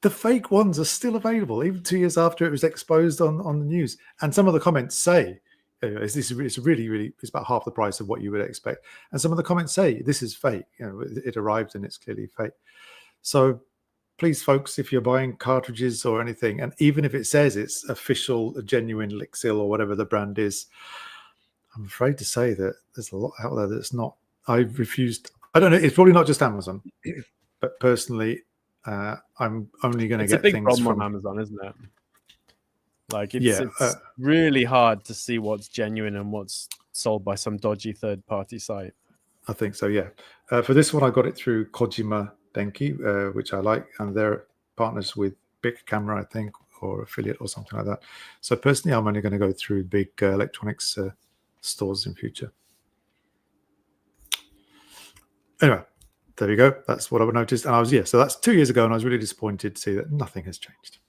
The fake ones are still available, even 2 years after it was exposed on the news. And some of the comments say, it's really, it's about half the price of what you would expect. And some of the comments say, this is fake. It arrived and it's clearly fake. So please, folks, if you're buying cartridges or anything, and even if it says it's official, genuine Lixil or whatever the brand is, I'm afraid to say that there's a lot out there that's not. I've refused. I don't know. It's probably not just Amazon, but personally, I'm only going to get things from. It's a big problem on Amazon, isn't it? Like it's really hard to see what's genuine and what's sold by some dodgy third-party site. I think so. Yeah. For this one, I got it through Kojima Denki, which I like, and they're partners with Big Camera, I think, or affiliate or something like that. So personally, I'm only going to go through big electronics stores in future. Anyway, there you go. That's what I noticed. And so that's 2 years ago, and I was really disappointed to see that nothing has changed.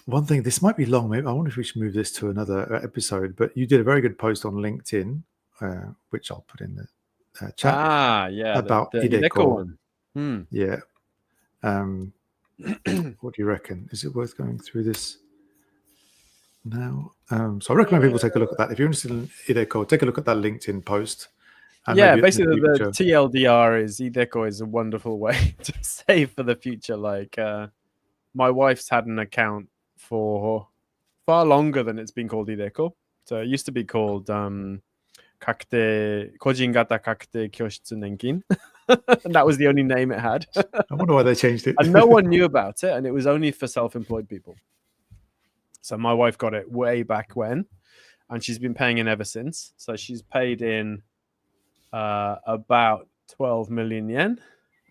One thing, this might be long. Maybe I wonder if we should move this to another episode. But you did a very good post on LinkedIn, which I'll put in the chat. About the Ideco one. Yeah. What do you reckon? Is it worth going through this now? So I recommend people take a look at that. If you're interested in Ideco, take a look at that LinkedIn post. And basically the TLDR is Ideco is a wonderful way to save for the future. Like my wife's had an account for far longer than it's been called Ideco. So it used to be called Kojin Gata Kakute Kyoshitsu Nenkin. And that was the only name it had. I wonder why they changed it. And no one knew about it, and it was only for self-employed people. So my wife got it way back when, and she's been paying in ever since. So she's paid in about 12 million yen,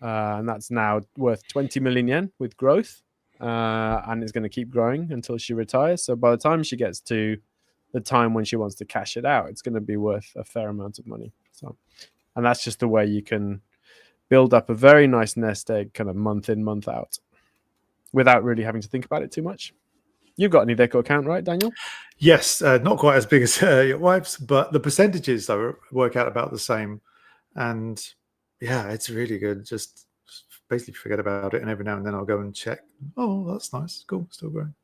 and that's now worth 20 million yen with growth, and it's going to keep growing until she retires. So by the time she gets to the time when she wants to cash it out, it's going to be worth a fair amount of money. So, and that's just the way you can build up a very nice nest egg kind of month in, month out without really having to think about it too much. You've got an iDeCo account, right, Daniel? Yes, not quite as big as your wife's, but the percentages though work out about the same. And yeah, it's really good. Just basically forget about it, and every now and then I'll go and check. Oh, that's nice, cool, still growing.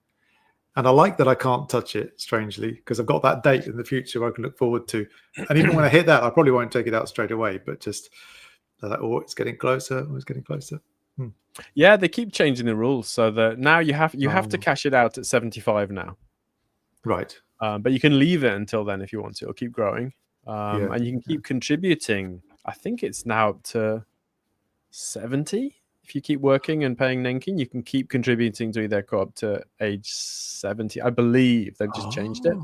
And I like that I can't touch it, strangely, because I've got that date in the future I can look forward to. And even when I hit that, I probably won't take it out straight away, but just like, oh, it's getting closer, oh, it's getting closer. Yeah, they keep changing the rules so that now you have to cash it out at 75 now. Right. But you can leave it until then if you want to. It'll keep growing. And you can keep contributing. I think it's now up to 70. If you keep working and paying Nenkin, you can keep contributing to iDeCo up to age 70. I believe they've just changed it.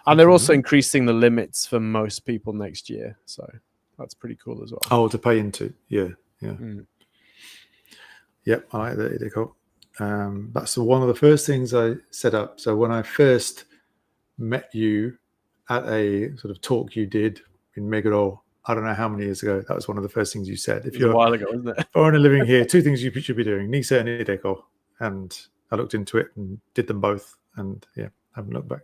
And they're also increasing the limits for most people next year. So that's pretty cool as well. Oh, to pay into. Yeah. Yep, I like that iDeCo. That's one of the first things I set up. So when I first met you at a sort of talk you did in Meguro, I don't know how many years ago, that was one of the first things you said. If you're a while ago, wasn't it? Foreigner living here, two things you should be doing, NISA and iDeCo. And I looked into it and did them both. And yeah, haven't looked back.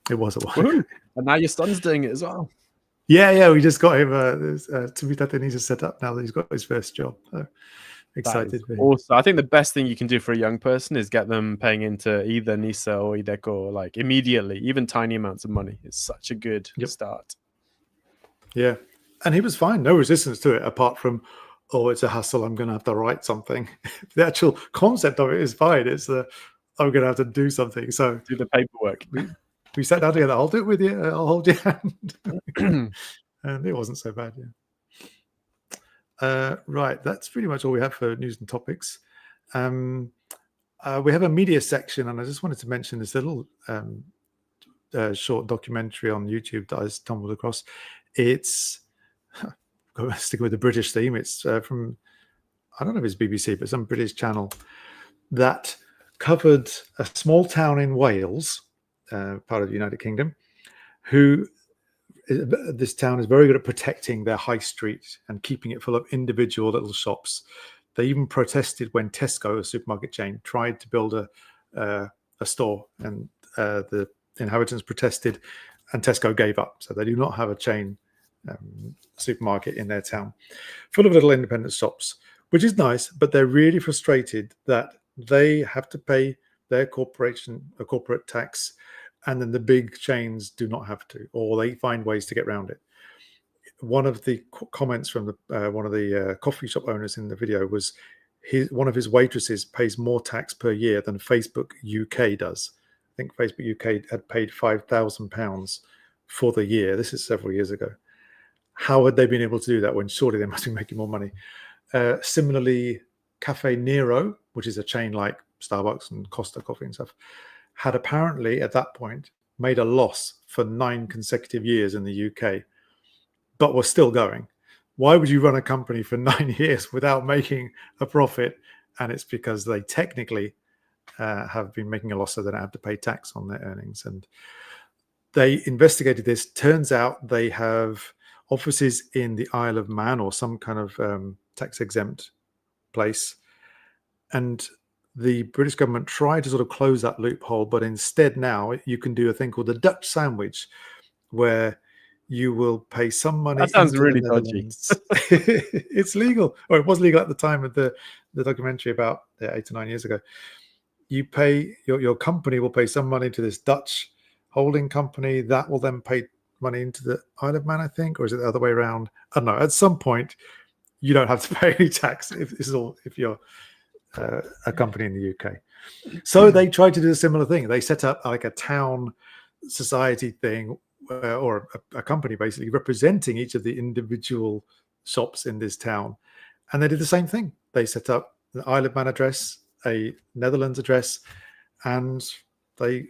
It was a while ago. And now your son's doing it as well. Yeah, we just got him Tsumitate NISA set up now that he's got his first job. So excited. Also, I think the best thing you can do for a young person is get them paying into either NISA or iDeCo like immediately, even tiny amounts of money. It's such a good start. Yeah. And he was fine. No resistance to it apart from, oh, it's a hassle. I'm going to have to write something. The actual concept of it is fine. It's I'm going to have to do something. So do the paperwork. We sat down together. I'll do it with you. I'll hold your hand. And it wasn't so bad. Yeah. Right. That's pretty much all we have for news and topics. We have a media section, and I just wanted to mention this little short documentary on YouTube that I stumbled across. It's sticking with the British theme. It's from, I don't know if it's BBC, but some British channel that covered a small town in Wales, part of the United Kingdom, this town is very good at protecting their high street and keeping it full of individual little shops. They even protested when Tesco, a supermarket chain, tried to build a store, and the inhabitants protested, and Tesco gave up. So they do not have a chain supermarket in their town, full of little independent shops, which is nice, but they're really frustrated that they have to pay their corporate tax, and then the big chains do not have to, or they find ways to get around it. One of the comments from one of the coffee shop owners in the video was one of his waitresses pays more tax per year than Facebook UK does. I think Facebook UK had paid £5,000 for the year. This is several years ago. How had they been able to do that when surely they must be making more money? Similarly, Cafe Nero, which is a chain like Starbucks and Costa Coffee and stuff, had apparently at that point made a loss for 9 consecutive years in the UK, but was still going. Why would you run a company for 9 years without making a profit? And it's because they technically have been making a loss, so they don't have to pay tax on their earnings. And they investigated this. Turns out they have offices in the Isle of Man or some kind of tax-exempt place. And the British government tried to sort of close that loophole, but instead now you can do a thing called the Dutch sandwich, where you will pay some money. That sounds really dodgy. It's legal, or it was legal at the time of the documentary about 8 or 9 years ago. You pay, your company will pay some money to this Dutch holding company that will then pay money into the Isle of Man, I think, or is it the other way around? I don't know. At some point, you don't have to pay any tax if you're a company in the UK. So they tried to do a similar thing. They set up like a town society thing, or a company basically representing each of the individual shops in this town. And they did the same thing. They set up an Isle of Man address, a Netherlands address, and they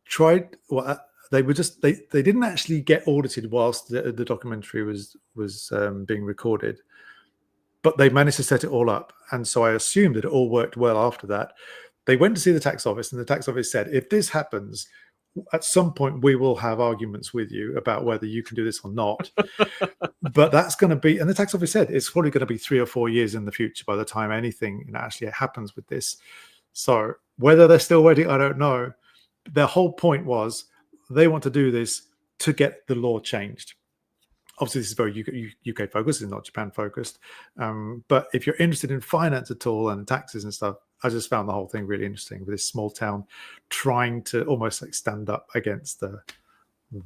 tried. Well, they were just they didn't actually get audited whilst the documentary was being recorded, but they managed to set it all up. And so I assumed that it all worked well after that. They went to see the tax office, and the tax office said, if this happens, at some point we will have arguments with you about whether you can do this or not. But that's going to be, and the tax office said it's probably going to be 3 or 4 years in the future by the time anything actually happens with this. So whether they're still waiting, I don't know. Their whole point was they want to do this to get the law changed. Obviously, this is very UK focused, it's not Japan focused. But if you're interested in finance at all and taxes and stuff, I just found the whole thing really interesting with this small town trying to almost like stand up against the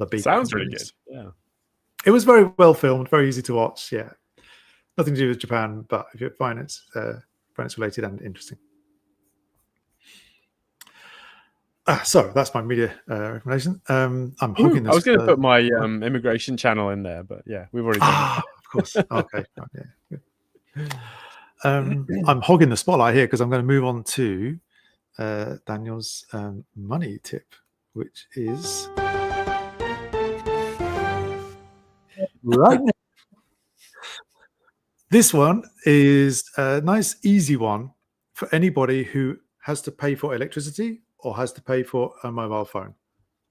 big. Sounds really good. Yeah. It was very well filmed, very easy to watch. Yeah. Nothing to do with Japan, but if you're finance related and interesting. So that's my media recommendation. I'm hogging this. I was going to put my immigration channel in there, but yeah, we've already done that. Of course. Okay. Yeah. I'm hogging the spotlight here because I'm going to move on to Daniel's money tip, which is right now. This one is a nice, easy one for anybody who has to pay for electricity or has to pay for a mobile phone,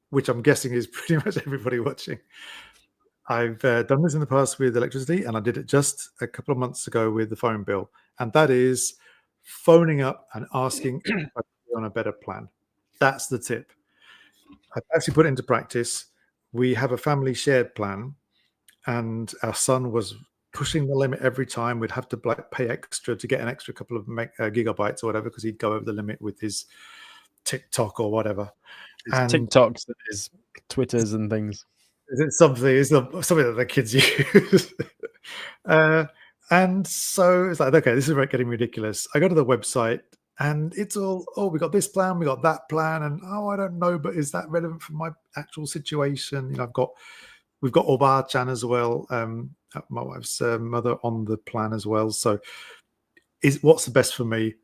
which I'm guessing is pretty much everybody watching. I've done this in the past with electricity, and I did it just a couple of months ago with the phone bill. And that is phoning up and asking if I can be on a better plan. That's the tip. I've actually put it into practice. We have a family shared plan, and our son was pushing the limit every time. We'd have to pay extra to get an extra couple of gigabytes or whatever, because he'd go over the limit with his TikTok or whatever. His TikToks, his Twitters and things. It's something that the kids use. And so it's like, okay, this is getting ridiculous. I go to the website and it's all, we got this plan, we got that plan, and I don't know, but is that relevant for my actual situation? You know, we've got Oba-chan as well, my wife's mother on the plan as well. So what's the best for me?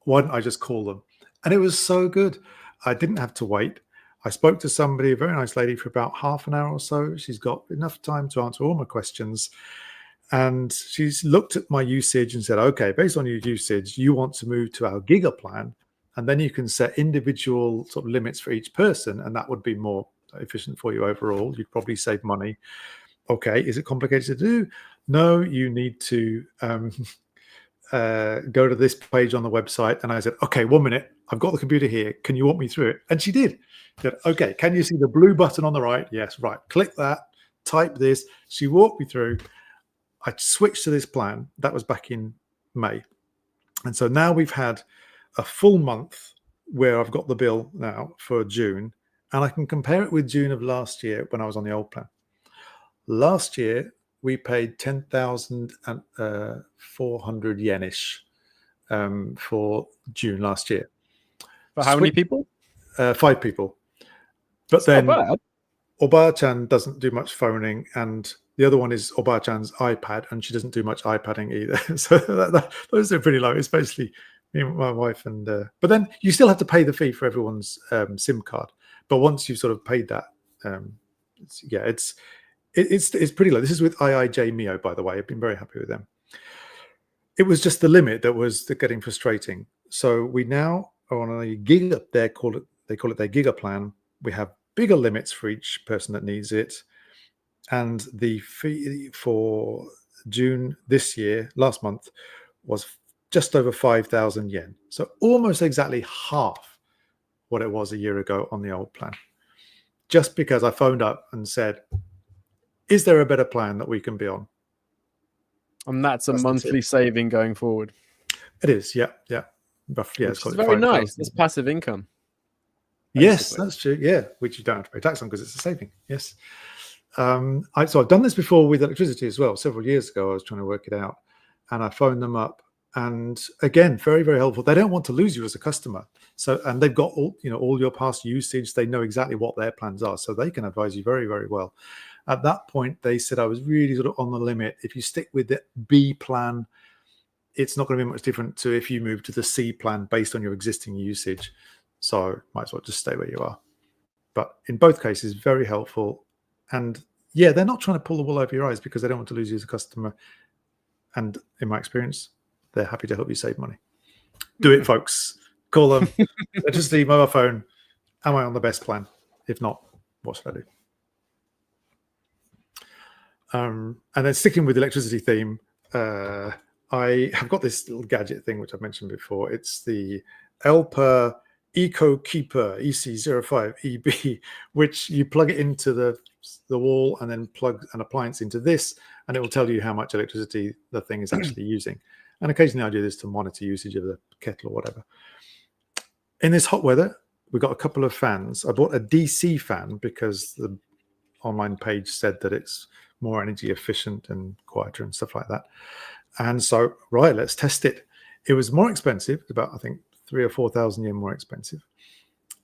Why don't I just call them? And it was so good. I didn't have to wait. I spoke to somebody, a very nice lady, for about half an hour or so. She's got enough time to answer all my questions. And she's looked at my usage and said, okay, based on your usage, you want to move to our Giga plan. And then you can set individual sort of limits for each person. And that would be more efficient for you overall. You'd probably save money. Okay, is it complicated to do? No, you need to go to this page on the website. And I said, okay, 1 minute. I've got the computer here. Can you walk me through it? And she did. She said, okay, can you see the blue button on the right? Yes, right. Click that, type this. She walked me through. I switched to this plan. That was back in May. And so now we've had a full month where I've got the bill now for June, and I can compare it with June of last year when I was on the old plan. Last year, we paid 10,400 yen-ish for June last year. For how many people? 5 people. But then Oba-chan doesn't do much phoning, and the other one is Oba-chan's iPad, and she doesn't do much iPadding either. So those are pretty low. It's basically me and my wife. And but then you still have to pay the fee for everyone's SIM card. But once you've sort of paid that, it's pretty low. This is with IIJ Mio, by the way. I've been very happy with them. It was just the limit that was getting frustrating. So we now are on a Giga. They call it their Giga plan. We have bigger limits for each person that needs it. And the fee for June this year, last month, was just over 5,000 yen. So almost exactly half what it was a year ago on the old plan. Just because I phoned up and said, is there a better plan that we can be on? And that's a monthly saving going forward. It is, yeah. Roughly, yeah, it's very nice. It's passive income. Basically. Yes, that's true. Yeah, which you don't have to pay tax on because it's a saving. Yes. So I've done this before with electricity as well. Several years ago, I was trying to work it out, and I phoned them up And again, very, very helpful. They don't want to lose you as a customer. So, and they've got all your past usage. They know exactly what their plans are, so they can advise you very, very well. At that point, they said I was really sort of on the limit. If you stick with the B plan, it's not going to be much different to if you move to the C plan based on your existing usage. So might as well just stay where you are. But in both cases, very helpful. And yeah, they're not trying to pull the wool over your eyes because they don't want to lose you as a customer. And in my experience, they're happy to help you save money. Do it, folks. Call them. Electricity, mobile phone. Am I on the best plan? If not, what should I do? And then sticking with the electricity theme, I have got this little gadget thing, which I've mentioned before. It's the Elper Eco Keeper EC05EB, which you plug it into the wall and then plug an appliance into this, and it will tell you how much electricity the thing is actually using. And occasionally I do this to monitor usage of the kettle or whatever. In this hot weather, we've got a couple of fans. I bought a DC fan because the online page said that it's more energy efficient and quieter and stuff like that. And so, right, let's test it. It was more expensive, about, I think, 3,000 or 4,000 yen more expensive.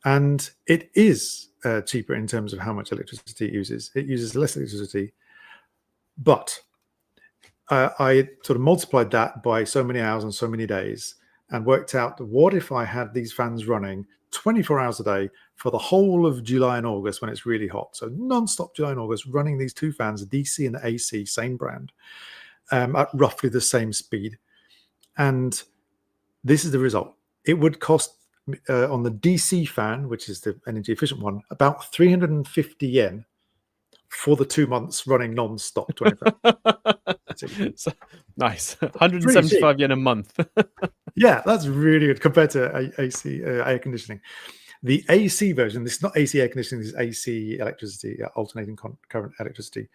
And it is cheaper in terms of how much electricity it uses. It uses less electricity, but I sort of multiplied that by so many hours and so many days and worked out what if I had these fans running 24 hours a day for the whole of July and August when it's really hot. So non-stop July and August, running these two fans, DC and AC, same brand, at roughly the same speed. And this is the result. It would cost on the DC fan, which is the energy efficient one, about 350 yen for the 2 months running non-stop 24 So, nice. 175 yen a month. Yeah, that's really good compared to AC air conditioning. The AC version, this is not AC air conditioning, this is AC electricity, alternating current electricity.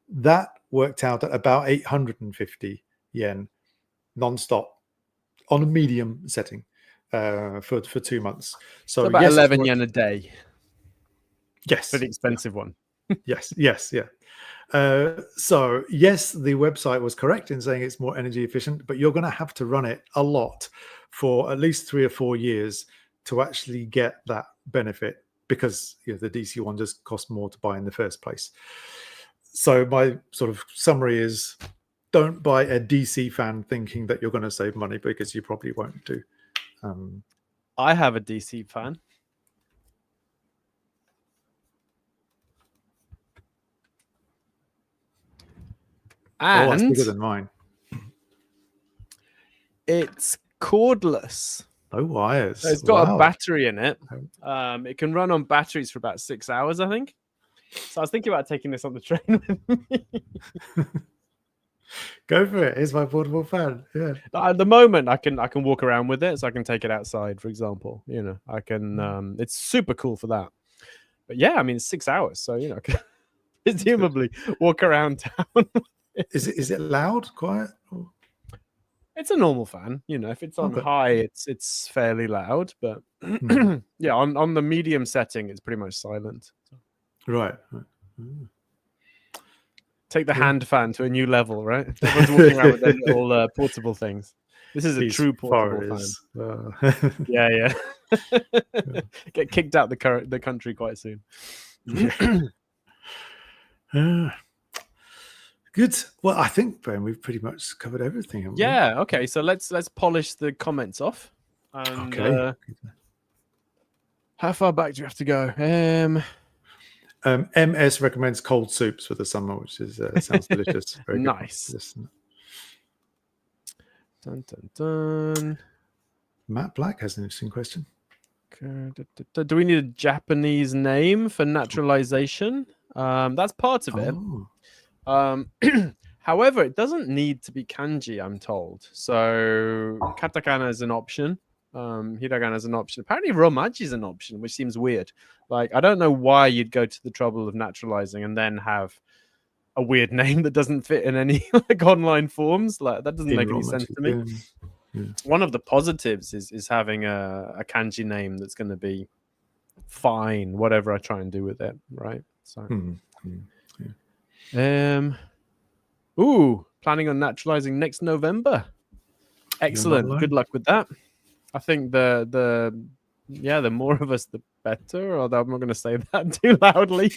That worked out at about 850 yen non-stop on a medium setting for 2 months. So about yes, 11 yen a day. Yes. For the expensive one. Yes. So yes, the website was correct in saying it's more energy efficient, but you're going to have to run it a lot for at least 3 or 4 years to actually get that benefit, because the DC one just costs more to buy in the first place. So my sort of summary is, don't buy a DC fan thinking that you're going to save money, because you probably won't do. I have a DC fan. And that's bigger than mine. It's cordless. No wires. So it's got a battery in it. It can run on batteries for about 6 hours, I think. So I was thinking about taking this on the train with me. Go for it. Here's my portable fan. Yeah. At the moment, I can walk around with it, so I can take it outside, for example. I can. It's super cool for that. But yeah, I mean, it's 6 hours, so I can presumably walk around town. Is it loud, quiet? It's a normal fan. If it's on high, it's fairly loud. But yeah, on the medium setting, it's pretty much silent. Right. Take the hand fan to a new level, right? Everyone's walking around with their little portable things. This is a true portable fan. Yeah. Get kicked out the country quite soon. Good. Well, I think, Ben, we've pretty much covered everything, haven't we? Yeah. Okay. So let's polish the comments off. And, okay. How far back do you have to go? MS recommends cold soups for the summer, which is sounds delicious. Very nice. Dun, dun, dun. Matt Black has an interesting question. Do we need a Japanese name for naturalization? That's part of it. However, it doesn't need to be kanji, I'm told. So katakana is an option. Hiragana is an option. Apparently romaji is an option, which seems weird. Like, I don't know why you'd go to the trouble of naturalizing and then have a weird name that doesn't fit in any online forms. Like, that doesn't make any sense to me. Yeah. One of the positives is having a kanji name that's going to be fine, whatever I try and do with it, right? So planning on naturalizing next November. Excellent. Good luck with that. I think the more of us, the better. Although I'm not going to say that too loudly.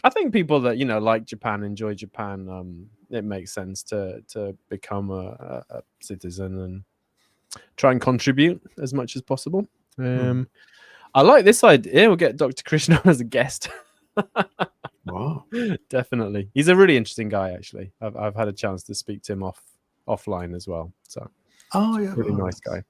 I think people that like Japan, enjoy Japan. It makes sense to become a citizen and try and contribute as much as possible. I like this idea. We'll get Dr. Krishna as a guest. Wow, definitely. He's a really interesting guy. Actually, I've had a chance to speak to him offline as well. So, really nice guy.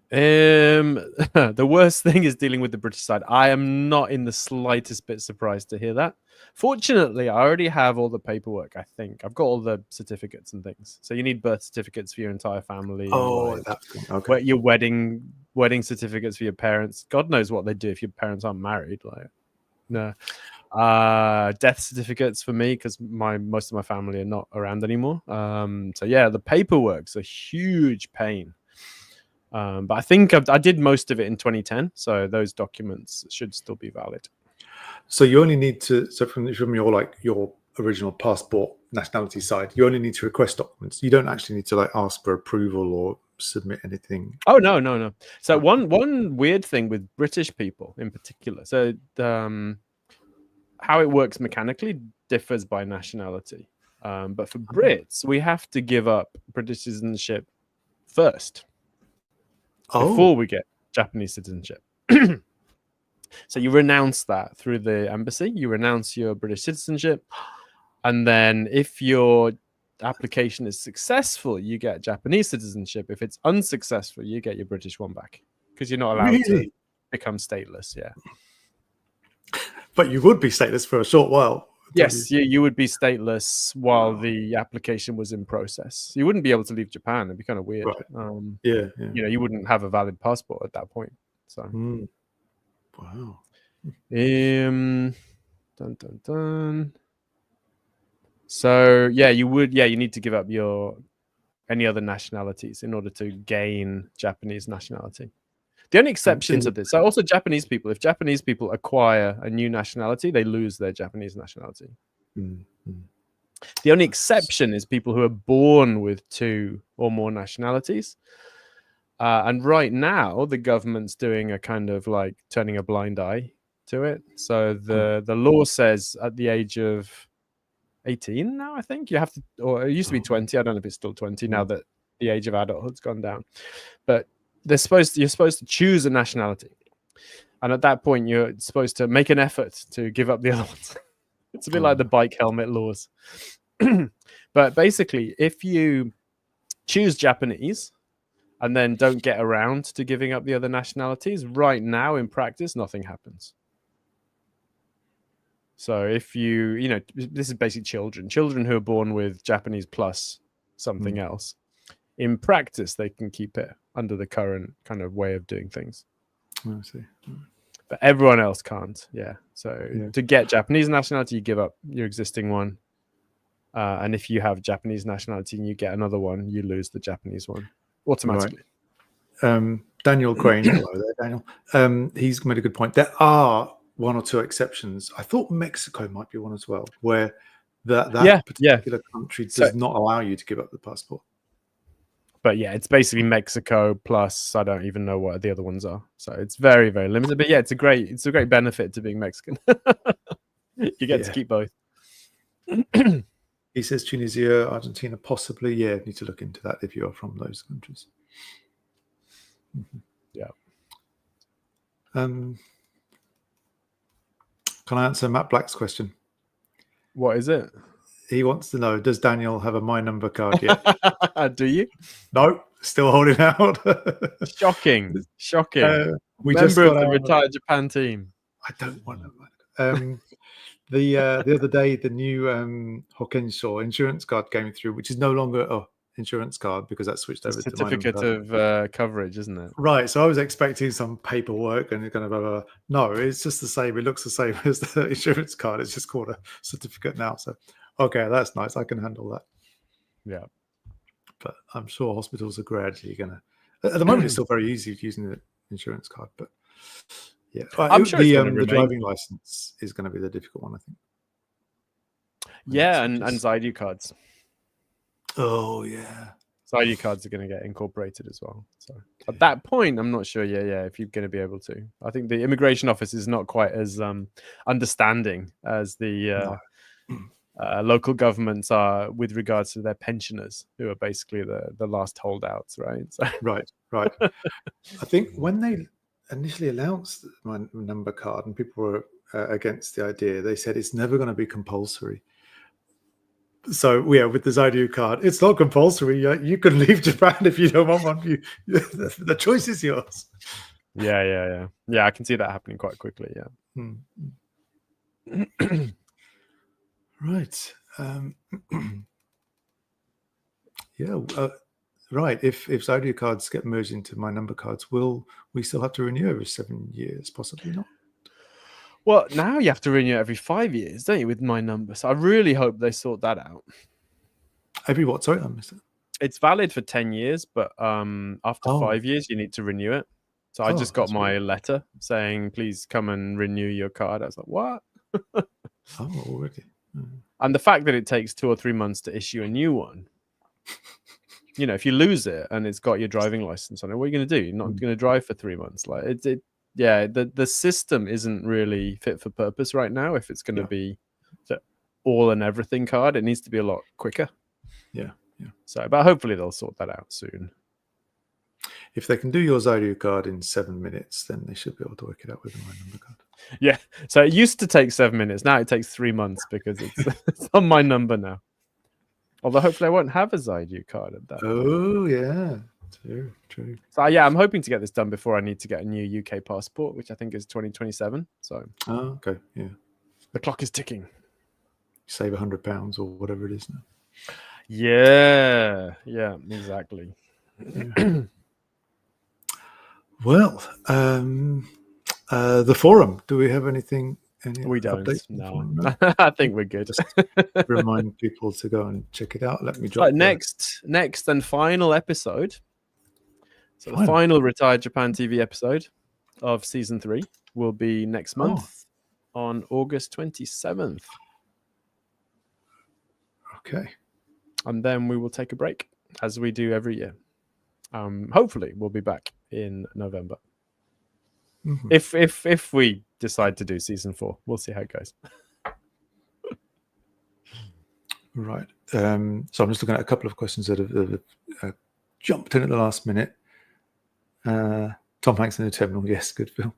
The worst thing is dealing with the British side. I am not in the slightest bit surprised to hear that. Fortunately, I already have all the paperwork. I think I've got all the certificates and things. So you need birth certificates for your entire family. That's okay. Your wedding certificates for your parents. God knows what they do if your parents aren't married. No. Death certificates for me because most of my family are not around anymore. So yeah, the paperwork's a huge pain. But I think I did most of it in 2010, so those documents should still be valid. So you only need to, from your original passport nationality side, you only need to request documents. You don't actually need to ask for approval or submit anything. Oh no. So one weird thing with British people in particular. So how it works mechanically differs by nationality. But for Brits, we have to give up British citizenship first. Before we get Japanese citizenship. So you renounce that through the embassy. You renounce your British citizenship. And then if your application is successful, you get Japanese citizenship. If it's unsuccessful, you get your British one back. Because you're not allowed to become stateless. Yeah. But you would be stateless for a short while. Yes, you would be stateless while the application was in process. You wouldn't be able to leave Japan. It'd be kind of weird. Right. You wouldn't have a valid passport at that point. So, wow. Dun. So yeah, you would. Yeah, you need to give up any other nationalities in order to gain Japanese nationality. The only exception to this are also Japanese people. If Japanese people acquire a new nationality, they lose their Japanese nationality. The only exception is people who are born with 2 or more nationalities. And right now, the government's doing a kind of turning a blind eye to it. So the law says at the age of 18 now, I think you have to, or it used to be 20. I don't know if it's still 20 now that the age of adulthood's gone down. But you're supposed to choose a nationality, and at that point you're supposed to make an effort to give up the other ones. It's a bit like the bike helmet laws. But basically, if you choose Japanese and then don't get around to giving up the other nationalities, right now in practice nothing happens. So if this is basically children who are born with Japanese plus something else, in practice they can keep it under the current kind of way of doing things. I see. But everyone else can't. Yeah. So to get Japanese nationality, you give up your existing one. And if you have Japanese nationality and you get another one, you lose the Japanese one automatically. Right. Daniel Crane, hello there, Daniel. He's made a good point. There are 1 or 2 exceptions. I thought Mexico might be one as well, where that particular country does not allow you to give up the passport. But yeah, it's basically Mexico plus I don't even know what the other ones are. So it's very, very limited. But yeah, it's a great benefit to being Mexican. You get to keep both. He says Tunisia, Argentina, possibly. Yeah, need to look into that if you are from those countries. Yeah. Can I answer Matt Black's question? What is it? He wants to know, does Daniel have a My Number card yet? Do you? No, still holding out. Shocking. We Member just of the RetireJapan team. I don't want to. The other day, the new Hokensho insurance card came through, which is no longer an insurance card because that switched over to certificate of coverage, isn't it? Right. So I was expecting some paperwork and kind of no, it's just the same. It looks the same as the insurance card. It's just called a certificate now. So, okay, that's nice. I can handle that. Yeah. But I'm sure hospitals are gradually going to. At the moment, it's still very easy using the insurance card, but yeah, I'm sure the driving license is going to be the difficult one, I think. Yeah, and ID cards. Oh yeah. So ID cards are going to get incorporated as well. So at that point, I'm not sure. Yeah, if you're going to be able to. I think the immigration office is not quite as understanding as the local governments are with regards to their pensioners, who are basically the last holdouts, right? So. Right. I think when they initially announced my number card and people were against the idea, they said it's never going to be compulsory. So yeah, with this ID card, it's not compulsory. You can leave Japan if you don't want one. The choice is yours. Yeah. I can see that happening quite quickly. Yeah. Right. Right. If ID cards get merged into my number cards, will we still have to renew every 7 years? Possibly not. Well, now you have to renew it every 5 years, don't you, with my number? So I really hope they sort that out. Every what? Sorry, I missed it. It's valid for 10 years, but after 5 years, you need to renew it. So I just got my letter saying, please come and renew your card. I was like, what? Already. And the fact that it takes 2 or 3 months to issue a new one, if you lose it and it's got your driving license on it, what are you going to do? You're not going to drive for 3 months. Like the system isn't really fit for purpose right now. If it's going to be the all and everything card, it needs to be a lot quicker. Yeah. So, but hopefully they'll sort that out soon. If they can do your Zydu card in 7 minutes, then they should be able to work it out with my number card. Yeah. So it used to take 7 minutes. Now it takes 3 months because it's on my number now. Although hopefully I won't have a Zydu card at that point. Oh, yeah. True. So yeah, I'm hoping to get this done before I need to get a new UK passport, which I think is 2027. So. Oh, okay. Yeah. The clock is ticking. Save £100 or whatever it is now. Yeah, exactly. Yeah. Well, the forum. Do we have anything? We don't. Updates? No. I think we're good. Just remind people to go and check it out. Let me drop. Next and final episode. So the final Retired Japan TV episode of season 3 will be next month on August 27th. Okay. And then we will take a break, as we do every year. Hopefully, we'll be back in November. Mm-hmm. If we decide to do season 4, we'll see how it goes. Right. So I'm just looking at a couple of questions that have jumped in at the last minute. Tom Hanks in the terminal. Yes, good film.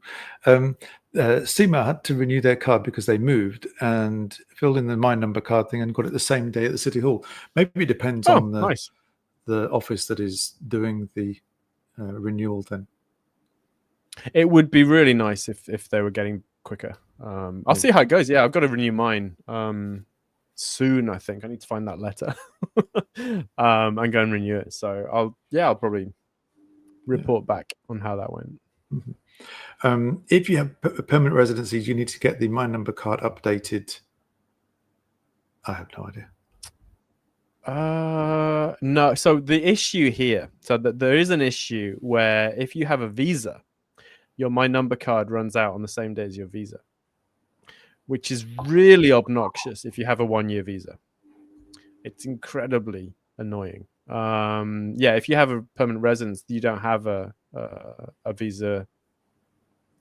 SEMA had to renew their card because they moved and filled in the My Number card thing and got it the same day at the City Hall. Maybe it depends on the office that is doing the renewal then. It would be really nice if they were getting quicker. I'll see how it goes. Yeah, I've got to renew mine soon, I think. I need to find that letter and go and renew it. So I'll probably report back on how that went. Mm-hmm. If you have permanent residencies, you need to get the My Number card updated. I have no idea. No. So the issue here, there is an issue where if you have a visa, your My Number card runs out on the same day as your visa, which is really obnoxious if you have a 1-year visa. It's incredibly annoying. If you have a permanent residence, you don't have a visa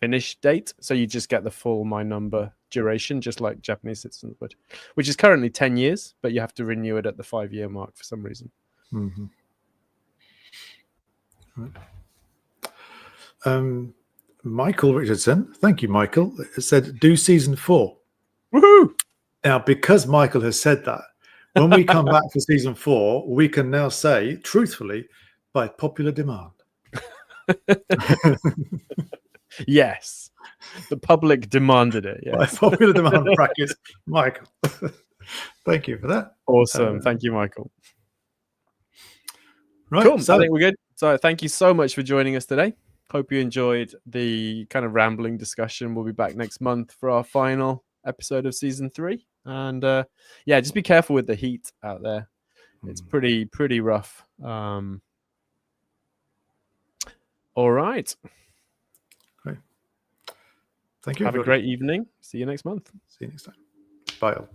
finish date, so you just get the full My Number duration, just like Japanese citizens would, which is currently 10 years, but you have to renew it at the 5-year mark for some reason. Mm-hmm. Right. Michael Richardson, thank you, Michael, said do season 4. Woohoo! Now, because Michael has said that, when we come back for season 4, we can now say, truthfully, by popular demand. Yes, the public demanded it. Yes. By popular demand brackets, Michael. Thank you for that. Awesome. Thank you, Michael. Right. Cool. So, I think we're good. So thank you so much for joining us today. Hope you enjoyed the kind of rambling discussion. We'll be back next month for our final episode of season 3. And just be careful with the heat out there. It's pretty rough. All right. Great. Thank you. Have a great evening. See you next month. See you next time. Bye all.